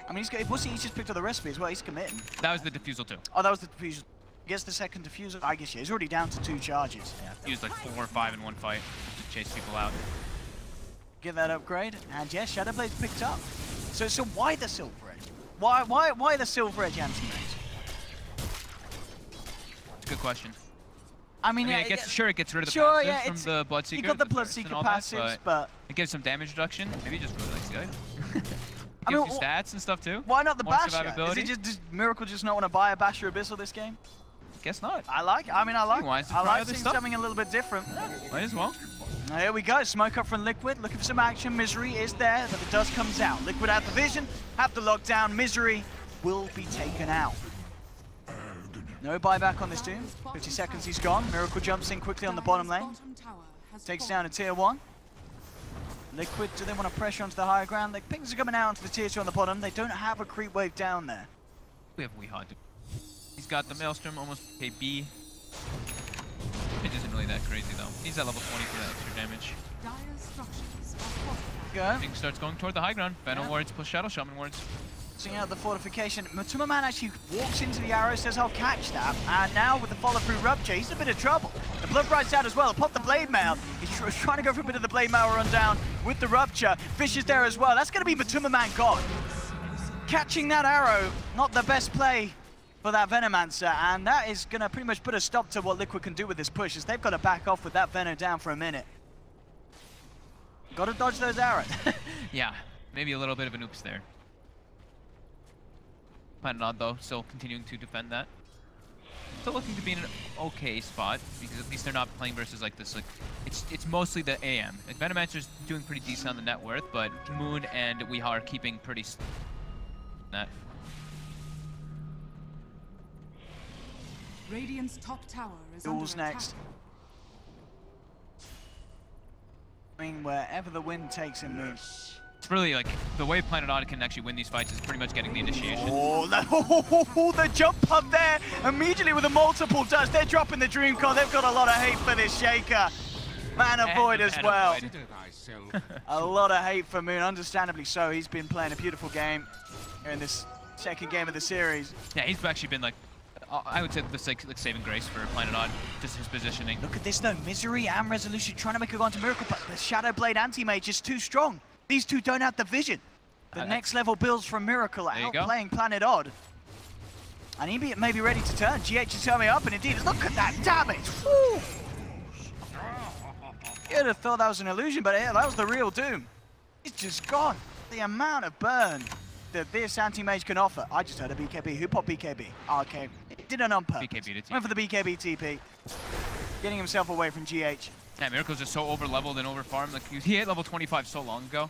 I mean, he's just picked up the recipe as well, he's committing. That was the diffusal too. Oh, that was the diffusal. Gets the second diffuser. I guess, yeah, he's already down to 2 charges. Yeah, he used like 4 or 5 in one fight to chase people out. Get that upgrade, and yes, Shadowblade's picked up. So why the Silver Edge? Why the Silver Edge anti-mage? It's a good question. I mean, it gets rid of the passives from the Bloodseeker. You got the Bloodseeker passives, but it gives some damage reduction. Maybe he just really likes the guy. I mean, gives you stats and stuff too. Why not the More Basher? survivability. Is it just Miracle just not want to buy a Basher Abyssal this game? Guess not. I like seeing something a little bit different. Might as well. Now, here we go. Smoke up from Liquid. Looking for some action. Misery is there, but the dust comes out. Liquid out the vision. Have the lockdown. Misery will be taken out. No buyback on this Doom. 50 seconds, he's gone. Miracle jumps in quickly on the bottom lane. Takes down a tier 1. Liquid, do they want to pressure onto the higher ground? The pings are coming out onto the tier 2 on the bottom. They don't have a creep wave down there. We have Weehawk. He's got the Maelstrom, almost KB. It isn't really that crazy though. He's at level 20 for that extra damage. Go. Things starts going toward the high ground. Venom wards plus Shadow Shaman wards. Seeing out the fortification. Matuma Man actually walks into the arrow, says I'll catch that. And now with the follow through rupture, he's in a bit of trouble. The blood brights out as well. Pop the blade mail. He's trying to go for a bit of the blade mail run down with the rupture. Fish is there as well. That's going to be Matuma Man gone. Catching that arrow, not the best play for that Venomancer, and that is going to pretty much put a stop to what Liquid can do with this push, as they've got to back off with that Venom down for a minute. Got to dodge those arrows. Yeah, maybe a little bit of an oops there. Planet Odd though, still continuing to defend that. Still looking to be in an okay spot, because at least they're not playing versus like this. Like it's mostly the AM. Like Venomancer's doing pretty decent on the net worth, but Moon and Weehaw are keeping pretty net. Radiant's top tower is Duels under next. I mean, wherever the wind takes him, Moon. It's really like the way Planet Odd can actually win these fights is pretty much getting the initiation. Oh, the jump up there immediately with the multiple dust. They're dropping the Dream Core. They've got a lot of hate for this Shaker. Mana Void as well. A lot of hate for Moon, understandably so. He's been playing a beautiful game here in this second game of the series. Yeah, he's actually been like, I would say the like saving grace for Planet Odd, just his positioning. Look at this though, Misery and Resolution trying to make a go onto Miracle, but the Shadow Blade Anti-Mage is too strong. These two don't have the vision. The next level builds from Miracle outplaying Planet Odd. And he may be ready to turn. GH is coming up, and indeed, look at that damage! Woo! You'd have thought that was an illusion, but yeah, that was the real Doom. It's just gone. The amount of burn that this anti-mage can offer. I just heard a BKB. Who popped BKB? Oh, okay. It did it on purpose. BKB to TP. Went for the BKB TP. Getting himself away from GH. Yeah, Miracle's just so over-leveled and over-farmed. Like, he hit level 25 so long ago.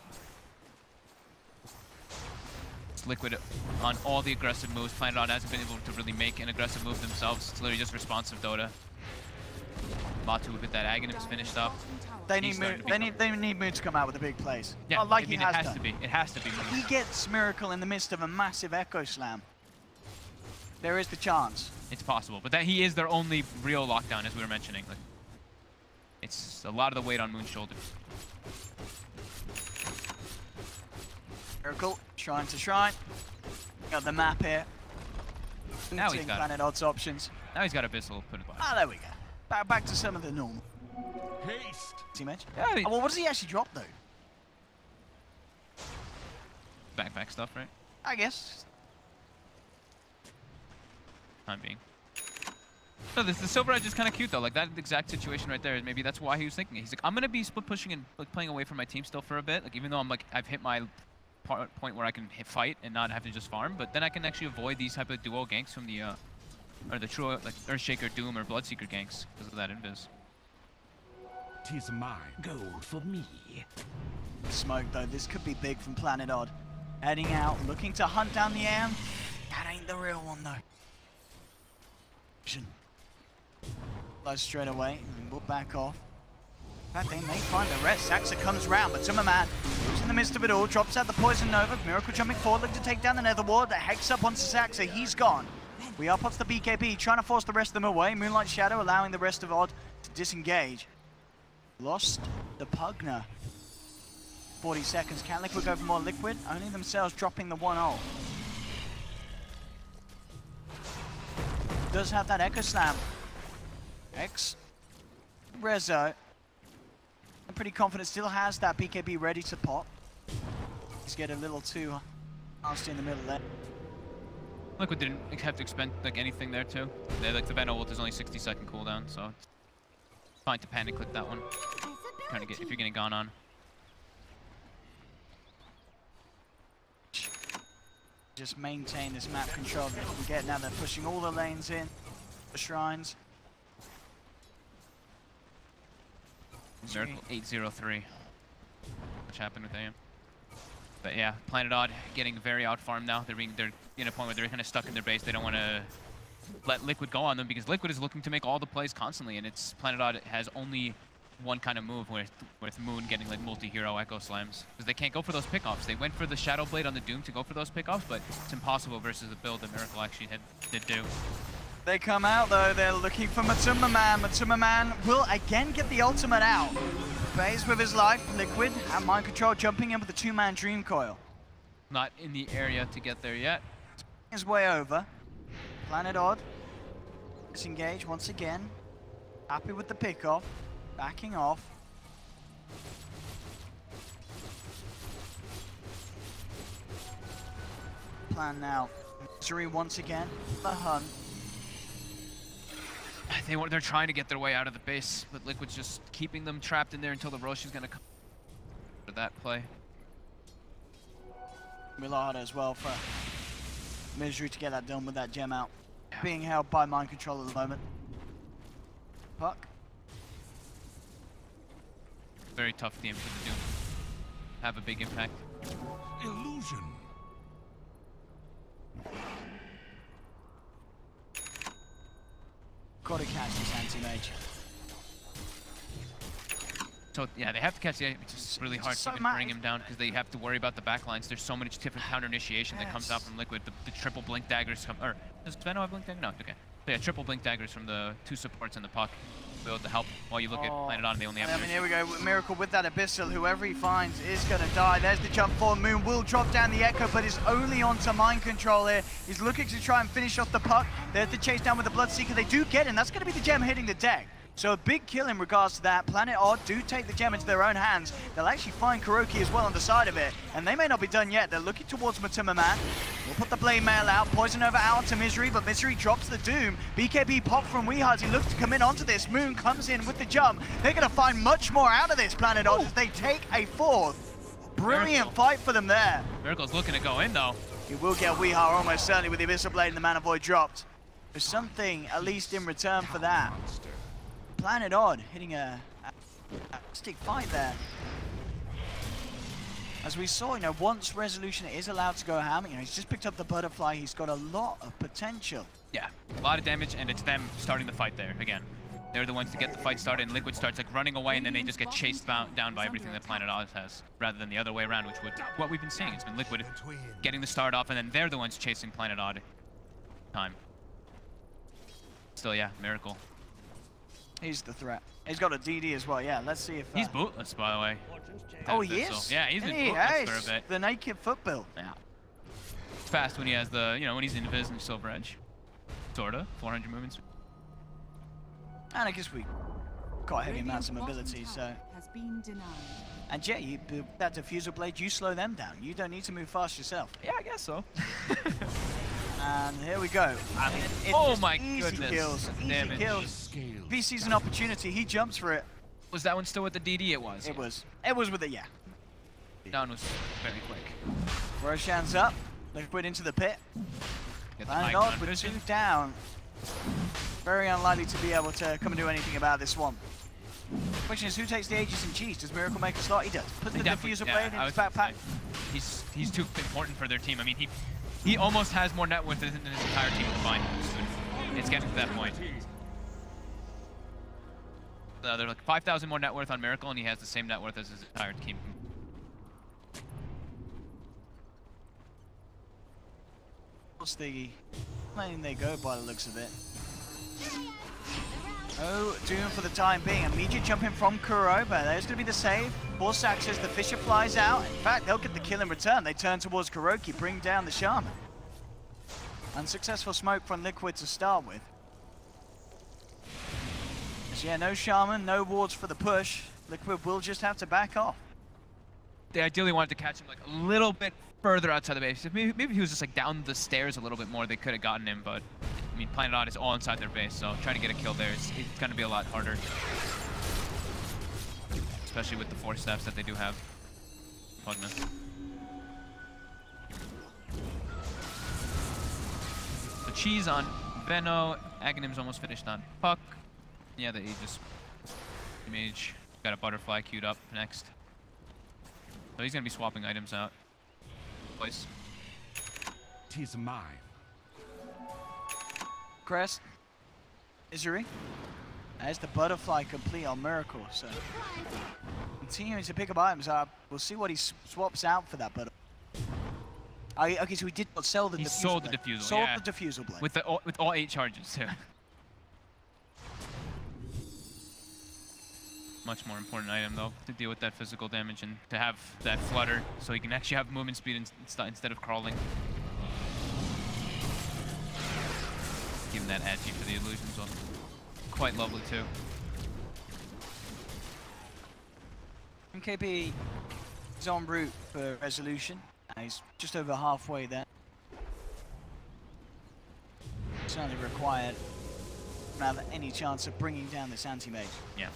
It's Liquid on all the aggressive moves. Planet Odd hasn't been able to really make an aggressive move themselves. It's literally just responsive Dota. Batu with that Aghanim's finished up. They need Moon. They need Moon to come out with the big plays. Yeah, like I mean, he has it has done. to be. It has to be Moon. He gets Miracle in the midst of a massive Echo Slam. There is the chance. It's possible, but that he is their only real lockdown, as we were mentioning. Like, it's a lot of the weight on Moon's shoulders. Miracle, shrine to shrine. Got the map here. Now he's got Planet Odd's options. Now he's got Abyssal put it by. Ah, there we go. Back to some of the normal. Haste. Team-edge? Yeah, Oh, well, what does he actually drop though? Backpack stuff, right? I guess. Time being. So the Silver Edge is kind of cute though. Like that exact situation right there. Maybe that's why he was thinking. He's like, I'm gonna be split pushing and like playing away from my team still for a bit. Like even though I'm like I've hit my point where I can fight and not have to just farm, but then I can actually avoid these type of duo ganks from the or the true like Earthshaker, Doom, or Bloodseeker ganks because of that invis. 'Tis mine. Gold for me. Smoke though. This could be big from Planet Odd. Heading out, looking to hunt down the AM. That ain't the real one though. Close straight away, and we'll back off. In fact, they may find the rest. Saxa comes round, but Zimmerman, who's in the midst of it all, drops out the Poison Nova. Miracle jumping forward, looking to take down the Nether Ward. The Hex up onto Saxa, he's gone. We up onto the BKB, trying to force the rest of them away. Moonlight Shadow allowing the rest of Odd to disengage. Lost the Pugner. 40 seconds. Can Liquid go for more Liquid? Only themselves dropping the 1-0. Does have that Echo Slam. X. Rezo. I'm pretty confident still has that BKB ready to pop. He's getting a little too nasty in the middle there. Liquid didn't have to expend like anything there too. They like the Venom ult is only 60-second cooldown, so it's fine to panic click that one. Trying to get if you're getting gone on. Just maintain this map control that we get now. They're pushing all the lanes in, the shrines. Miracle 803. Which happened with AM. But yeah, Planet Odd getting very outfarmed now. They're in a point where they're kind of stuck in their base. They don't want to let Liquid go on them because Liquid is looking to make all the plays constantly, and it's Planet Odd has only one kind of move with Moon getting like multi-hero echo slams because they can't go for those pickoffs. They went for the Shadow Blade on the Doom to go for those pickoffs, but it's impossible versus the build that Miracle actually did do. They come out though, they're looking for Matuma Man. Matuma Man will again get the ultimate out. Plays with his life, Liquid, and Mind Control jumping in with the 2-man Dream Coil. Not in the area to get there yet. His way over. Planet Odd. Disengage once again. Happy with the pickoff. Backing off. Plan now. Misery once again. The hunt. They're trying to get their way out of the base, but Liquid's just keeping them trapped in there until the Rosh is going to come for that play. Millard as well for Misery to get that done with that gem out. Yeah. Being held by Mind Control at the moment. Puck. Very tough game for the Doom. Have a big impact. Illusion. Gotta catch this anti-mage. So yeah, they have to catch the It's just really hard to even bring him down because they have to worry about the backlines. There's so much different counter initiation that comes out from Liquid. The triple blink daggers come, or does Venom have blink dagger? No, okay. So yeah, triple blink daggers from the 2 supports in the puck. Build to help while you look at Planet On, they only have. I mean, here we go. Miracle with that Abyssal. Whoever he finds is going to die. There's the jump forward. Moon will drop down the Echo, but is only onto Mind Control here. He's looking to try and finish off the puck. There's the chase down with the Bloodseeker. They do get him. That's going to be the gem hitting the deck. So a big kill in regards to that. Planet Odd do take the gem into their own hands. They'll actually find Kuroki as well on the side of it. And they may not be done yet. They're looking towards Matuma Man. We'll put the Blade Mail out. Poison over out to Misery, but Misery drops the Doom. BKB pop from Weehaz. He looks to come in onto this. Moon comes in with the jump. They're going to find much more out of this, Planet Odd, as they take a 4th. Brilliant fight for them there. Miracle's looking to go in, though. He will get Weehar almost certainly with the Abyssal Blade and the Mana Void dropped. There's something, at least in return for that. Planet Odd hitting a stick fight there. As we saw, you know, once Resolution is allowed to go ham, you know, he's just picked up the Butterfly. He's got a lot of potential. Yeah, a lot of damage, and it's them starting the fight there again. They're the ones to get the fight started, and Liquid starts like running away, and then they just get chased down by everything that Planet Odd has, rather than the other way around, which would what we've been seeing. It's been Liquid getting the start off, and then they're the ones chasing Planet Odd. Time. Still, yeah, Miracle. He's the threat. He's got a DD as well. Yeah, let's see if he's bootless, by the way. Oh, he is. Yeah, he's been bootless for a bit. The naked foot build. Yeah. It's fast when he has the, you know, when he's invis and Silver Edge. Sorta. 400 movements. And I guess we got heavy amounts of mobility, so. Has been denied. And yeah, that diffusal blade, you slow them down. You don't need to move fast yourself. Yeah, I guess so. And here we go. I mean, oh my easy goodness. Kills, easy kills. If he sees an opportunity, he jumps for it. Was that one still with the DD? It was. It was. It was with it, yeah. Down was very quick. Roshan's up. Liquid into the pit. Planet Odd with 2 down. Very unlikely to be able to come and do anything about this one. Question is, who takes the Aegis and Cheese? Does Miracle make a slot? He does. Put the diffuser blade in his backpack. he's too important for their team. I mean, he almost has more net worth than his entire team combined. It's getting to that point. They're like 5,000 more net worth on Miracle, and he has the same net worth as his entire team. What's the lane they go by the looks of it? Oh, Doom for the time being. Immediate jump in from Kuro, but there's going to be the save. Force axes, the Fisher flies out. In fact, they'll get the kill in return. They turn towards Kuroki, bring down the Shaman. Unsuccessful smoke from Liquid to start with. So yeah, no Shaman, no wards for the push. Liquid will just have to back off. They ideally wanted to catch him like a little bit further outside the base. Maybe if he was just like down the stairs a little bit more, they could have gotten him, but I mean, Planet Odd is all inside their base, so trying to get a kill there is going to be a lot harder. Especially with the 4 staffs that they do have. Pugna. The cheese on Veno. Aghanim's almost finished on Puck. Yeah, the Aegis Mage. Got a Butterfly queued up next. So he's going to be swapping items out. Place. 'Tis mine. Crest. Izuri. There's the Butterfly complete on Miracle, so continuing to pick up items up. We'll see what he swaps out for that Butterfly. Okay, so he did sell the diffusal. He sold the diffusal, sold the diffusal blade. With all 8 charges, too. Much more important item, though, to deal with that physical damage and to have that flutter so he can actually have movement speed instead of crawling. Giving that agi for the illusions one. Quite lovely, too. MKB is en route for resolution. He's just over halfway there. Certainly required to have any chance of bringing down this anti-mage. Yeah.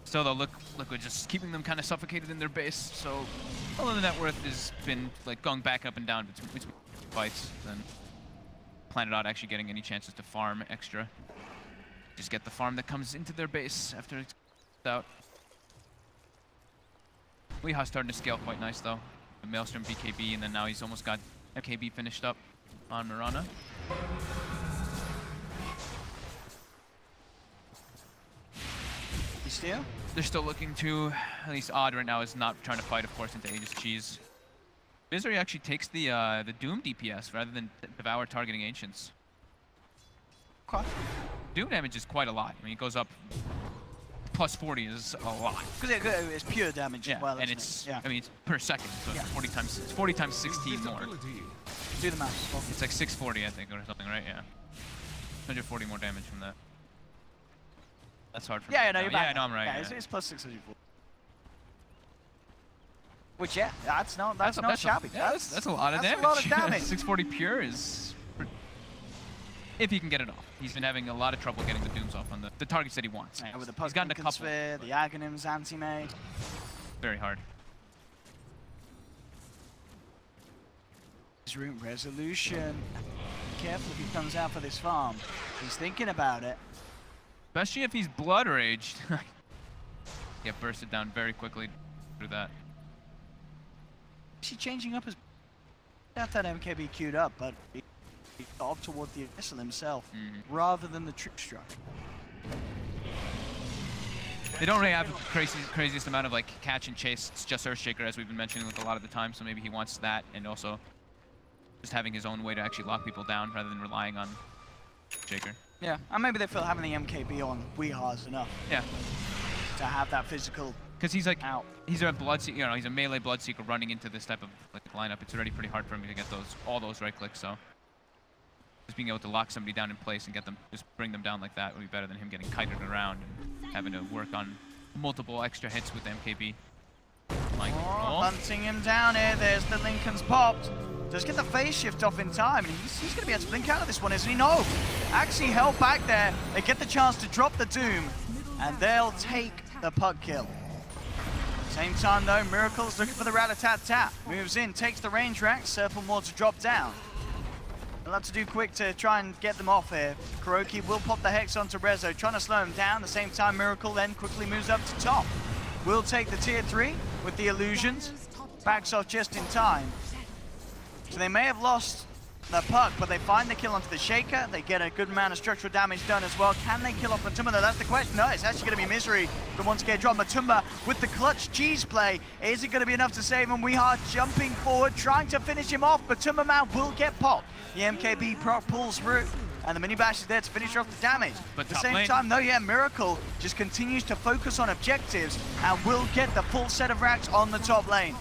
Still, though, Liquid just keeping them kind of suffocated in their base. So, all of the net worth has been like going back up and down between fights. Then Planet Odd actually getting any chances to farm extra. Just get the farm that comes into their base after it's out. Weeha's starting to scale quite nice, though. Maelstrom, BKB, and then now he's almost got FKB finished up on Mirana. Still? They're still looking to, at least Odd right now is not trying to fight, of course, into Aegis Cheese. Misery actually takes the Doom DPS rather than Devour targeting Ancients. Okay. Doom damage is quite a lot. I mean, it goes up plus 40 is a lot. Because it's pure damage as well, and it's, I mean, it's per second, so it's 40 times 16 more. Do the math. It's like 640, I think, or something, right? Yeah. 140 more damage from that. That's hard for me. Yeah, no, you're back. Yeah, no, I'm right. Yeah, Yeah. it's plus 640. Which, yeah, that's not shabby. That's a lot of damage. That's a lot of damage. 640 pure is... If he can get it off. He's been having a lot of trouble getting the Dooms off on the targets that he wants. Yeah, with the he's gotten a couple. Sphere, the Aghanim's anti-mage. Very hard. His room resolution. Be careful if he comes out for this farm. He's thinking about it. Especially if he's blood raged. Get bursted down very quickly through that. Is he changing up his... Got that MKB queued up, but he off toward the Abyssal himself, rather than the Trick Strike. They don't really have the craziest amount of like catch and chase. It's just Earthshaker, as we've been mentioning like a lot of the time, so maybe he wants that, and also just having his own way to actually lock people down rather than relying on Shaker. Yeah, and maybe they feel having the MKB on Weehaw is enough. Yeah. To have that physical. Because he's like out. He's a Bloodseeker, he's a melee Bloodseeker running into this type of like lineup. It's already pretty hard for him to get all those right clicks. So just being able to lock somebody down in place and just bring them down like that would be better than him getting kited around and having to work on multiple extra hits with MKB. Hunting him down here. There's the Lincoln's popped. Does get the phase shift off in time, and he's going to be able to blink out of this one, isn't he? No! Actually held back there. They get the chance to drop the Doom, and they'll take the puck kill. Same time, though, Miracle's looking for the rat-a-tat-tat. Moves in, takes the range rack, Serpent Ward to drop down. They'll have to do quick to try and get them off here. Kuroki will pop the Hex onto Rezo, trying to slow him down. At the same time, Miracle then quickly moves up to top. Will take the tier 3 with the illusions. backs off just in time. So they may have lost the puck, but they find the kill onto the Shaker. They get a good amount of structural damage done as well. Can they kill off Matumba though? That's the question. No, it's actually going to be Misery that wants to get dropped. Matumba with the clutch cheese play. Is it going to be enough to save him? We are jumping forward, trying to finish him off. Matumba man will get popped. The MKB proc pulls through, and the mini bash is there to finish off the damage. But at the same time though, yeah, Miracle just continues to focus on objectives and will get the full set of racks on the top lane.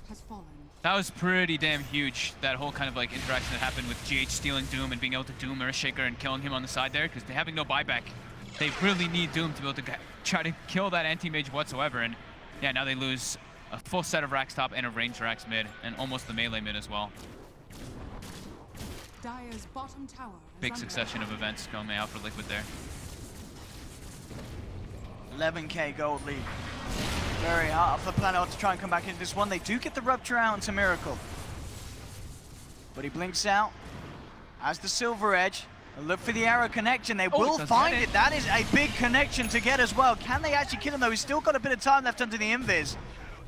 Has fallen. That was pretty damn huge, that whole kind of like interaction that happened with GH stealing Doom and being able to Doom Earthshaker and killing him on the side there, because they're having no buyback. They really need Doom to be able to try to kill that anti-mage whatsoever, and yeah, now they lose a full set of racks top and a range racks mid, and almost the melee mid as well. Dire's bottom tower is Big under succession of events going out for Liquid there. 11k gold lead. Very hard for Planet to try and come back into this one. They do get the rupture out into Miracle. But he blinks out. Has the silver edge. Look for the arrow connection. They will find it. That is a big connection to get as well. Can they actually kill him though? He's still got a bit of time left under the invis.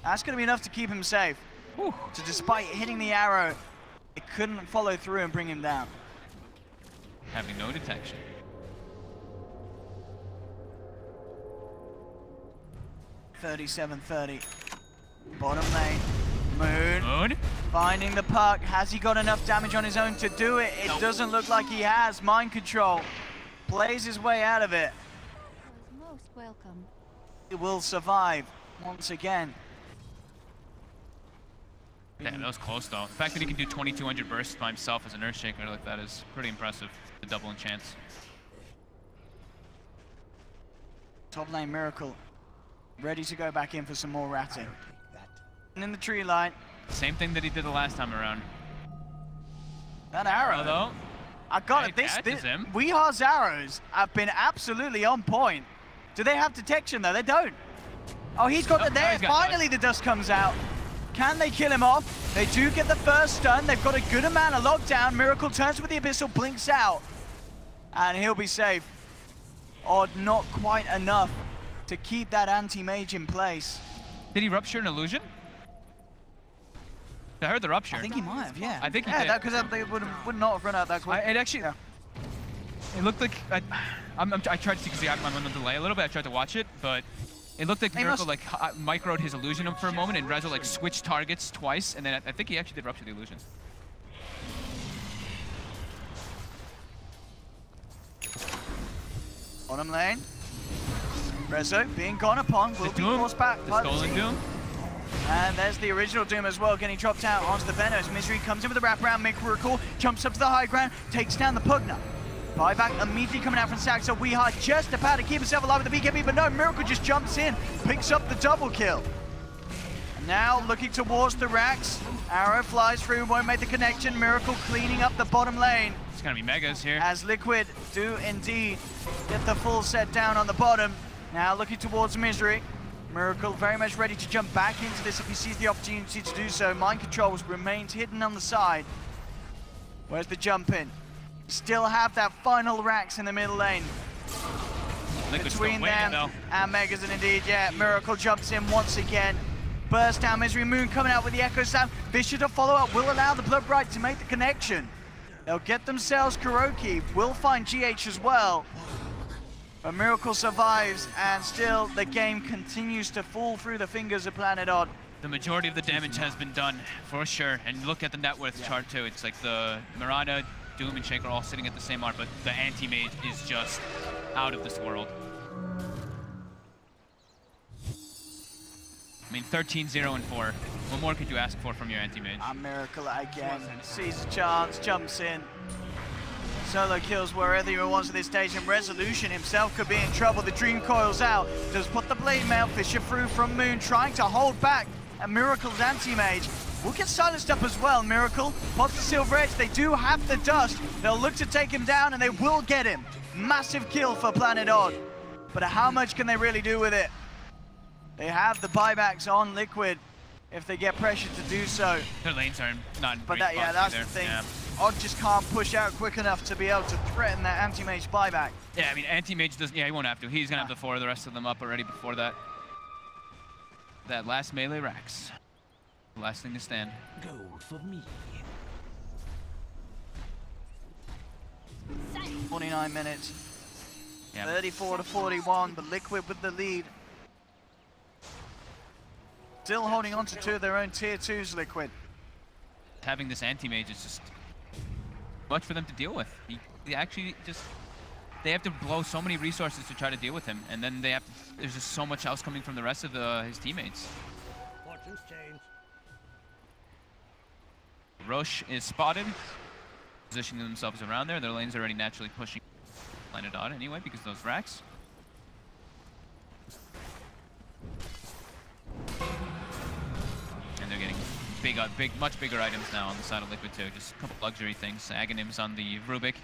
That's going to be enough to keep him safe. Whew. So despite hitting the arrow, it couldn't follow through and bring him down. Having no detection. 37-30. Bottom lane. Moon. Moon. Finding the puck. Has he got enough damage on his own to do it? It doesn't look like he has. Mind control. Plays his way out of it. Was most welcome. He will survive once again. Yeah, that was close though. The fact that he can do 2200 bursts by himself as an Earthshaker like that is pretty impressive. The double in chance. Top lane Miracle. Ready to go back in for some more ratting. And in the tree line. Same thing that he did the last time around. That arrow. Although, I got it. catches This him. Weehar's arrows have been absolutely on point. Do they have detection though? They don't. Oh, he's got the there. Finally the dust comes out. Can they kill him off? They do get the first stun. They've got a good amount of lockdown. Miracle turns with the Abyssal, blinks out. And he'll be safe. Odd, not quite enough to keep that anti-mage in place. Did he rupture an illusion? I heard the rupture. I think he might have, yeah. I think he did. did. Because they would not have run out that quick. It actually, it looked like, I tried to see, because I'm on the delay a little bit, I tried to watch it, but it looked like Miracle like microed his illusion for a moment, and Rezo like switched targets twice, and then I think he actually did rupture the illusion. Bottom lane. Rezo being gone upon, will be forced back. The stolen Doom. And there's the original Doom as well, getting dropped out onto the Venos. Misery comes in with a wraparound, Miracle jumps up to the high ground, takes down the Pugna. Buyback immediately coming out from Sax, so Weehar just about to keep himself alive with the BKB, but no, Miracle just jumps in, picks up the double kill. And now looking towards the racks, arrow flies through, won't make the connection, Miracle cleaning up the bottom lane. It's gonna be Megas here. As Liquid do indeed get the full set down on the bottom. Now looking towards Misery. Miracle very much ready to jump back into this if he sees the opportunity to do so. Mind controls remains hidden on the side. Where's the jump in? Still have that final racks in the middle lane. Liquid's Between them and Megas, and indeed, yeah, Miracle jumps in once again. Burst down Misery. Moon coming out with the Echo Sound. Fisher to follow up will allow the Blood Bright to make the connection. They'll get themselves Kuroki. Will find GH as well. But Miracle survives, and still the game continues to fall through the fingers of Planet Odd. The majority of the damage has been done, for sure. And look at the net worth chart too. It's like the Mirana, Doom, and Shaker all sitting at the same mark, but the anti-mage is just out of this world. I mean, 13-0-4. What more could you ask for from your anti-mage? And Miracle again sees a chance, jumps in. Solo kills wherever he wants at this stage, and Resolution himself could be in trouble. The Dream coils out, does put the blade mail, Fisher through from Moon, trying to hold back, and Miracle's anti-mage will get silenced up as well. Miracle pops the silver edge, they do have the dust, they'll look to take him down, and they will get him. Massive kill for Planet Odd, but how much can they really do with it? They have the buybacks on Liquid if they get pressured to do so. Their lanes are not in But great spots that's either. the thing. Yeah. Odd just can't push out quick enough to be able to threaten that anti-mage buyback. Yeah, I mean, anti-mage doesn't, he won't have to. He's gonna have the 4 of the rest of them up already before that. That last melee racks. Last thing to stand. Gold for me. 49 minutes. Yeah. 34 to 41, but Liquid with the lead. Still holding on to two of their own tier 2s, Liquid. Having this anti-mage is just much for them to deal with. They actually just, they have to blow so many resources to try to deal with him, and then they have to, there's just so much else coming from the rest of his teammates. Fortune's change. Roche is spotted, positioning themselves around there. Their lane's already naturally pushing Planet Odd anyway because of those racks. And they're getting much bigger items now on the side of Liquid too. Just a couple luxury things. Aghanim's on the Rubik.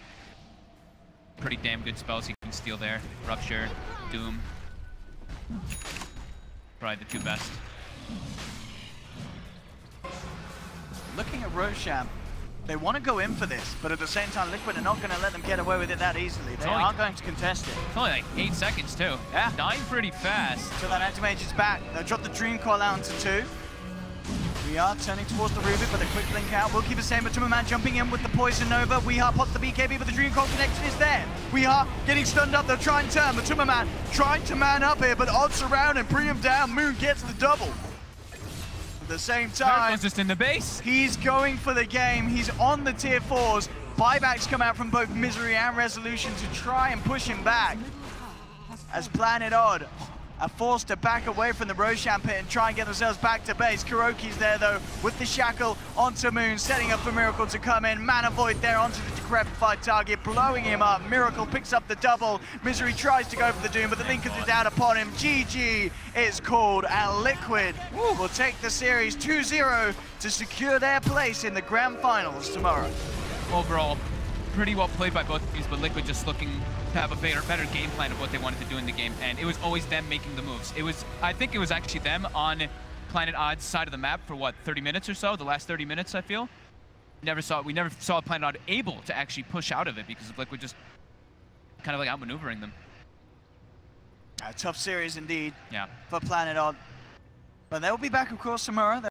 Pretty damn good spells he can steal there. Rupture, Doom. Probably the two best. Looking at Roshan, they want to go in for this, but at the same time, Liquid are not going to let them get away with it that easily. They are going to contest it. It's only like 8 seconds too. Yeah. Dying pretty fast. So that anti-mage is back. They'll drop the Dream Coil out into 2. We are turning towards the Rubik, but a quick blink out. We'll keep the same, but Tumberman jumping in with the Poison Nova. We are pops the BKB, but the Dream Coil connection is there. We are getting stunned up. They'll try and turn, but Tumberman trying to man up here, but odds around and bring him down. Moon gets the double. At the same time, Miracle's just in the base. He's going for the game. He's on the tier 4s. Buybacks come out from both Misery and Resolution to try and push him back. As Planet Odd are forced to back away from the Roshan pit and try and get themselves back to base. Kuroki's there though with the shackle onto Moon, setting up for Miracle to come in. Mana Void there onto the decrepified target, blowing him up. Miracle picks up the double. Misery tries to go for the Doom, but the Linkers is down upon him. GG is called, and Liquid will take the series 2-0 to secure their place in the grand finals tomorrow. Overall, pretty well played by both of these, but Liquid just looking to have a better game plan of what they wanted to do in the game, and it was always them making the moves. I think it was actually them on Planet Odd's side of the map for what, 30 minutes or so? The last 30 minutes, I feel. We never saw Planet Odd able to actually push out of it because of Liquid just kind of like outmaneuvering them. A tough series indeed. Yeah. For Planet Odd. But they'll be back, of course, tomorrow.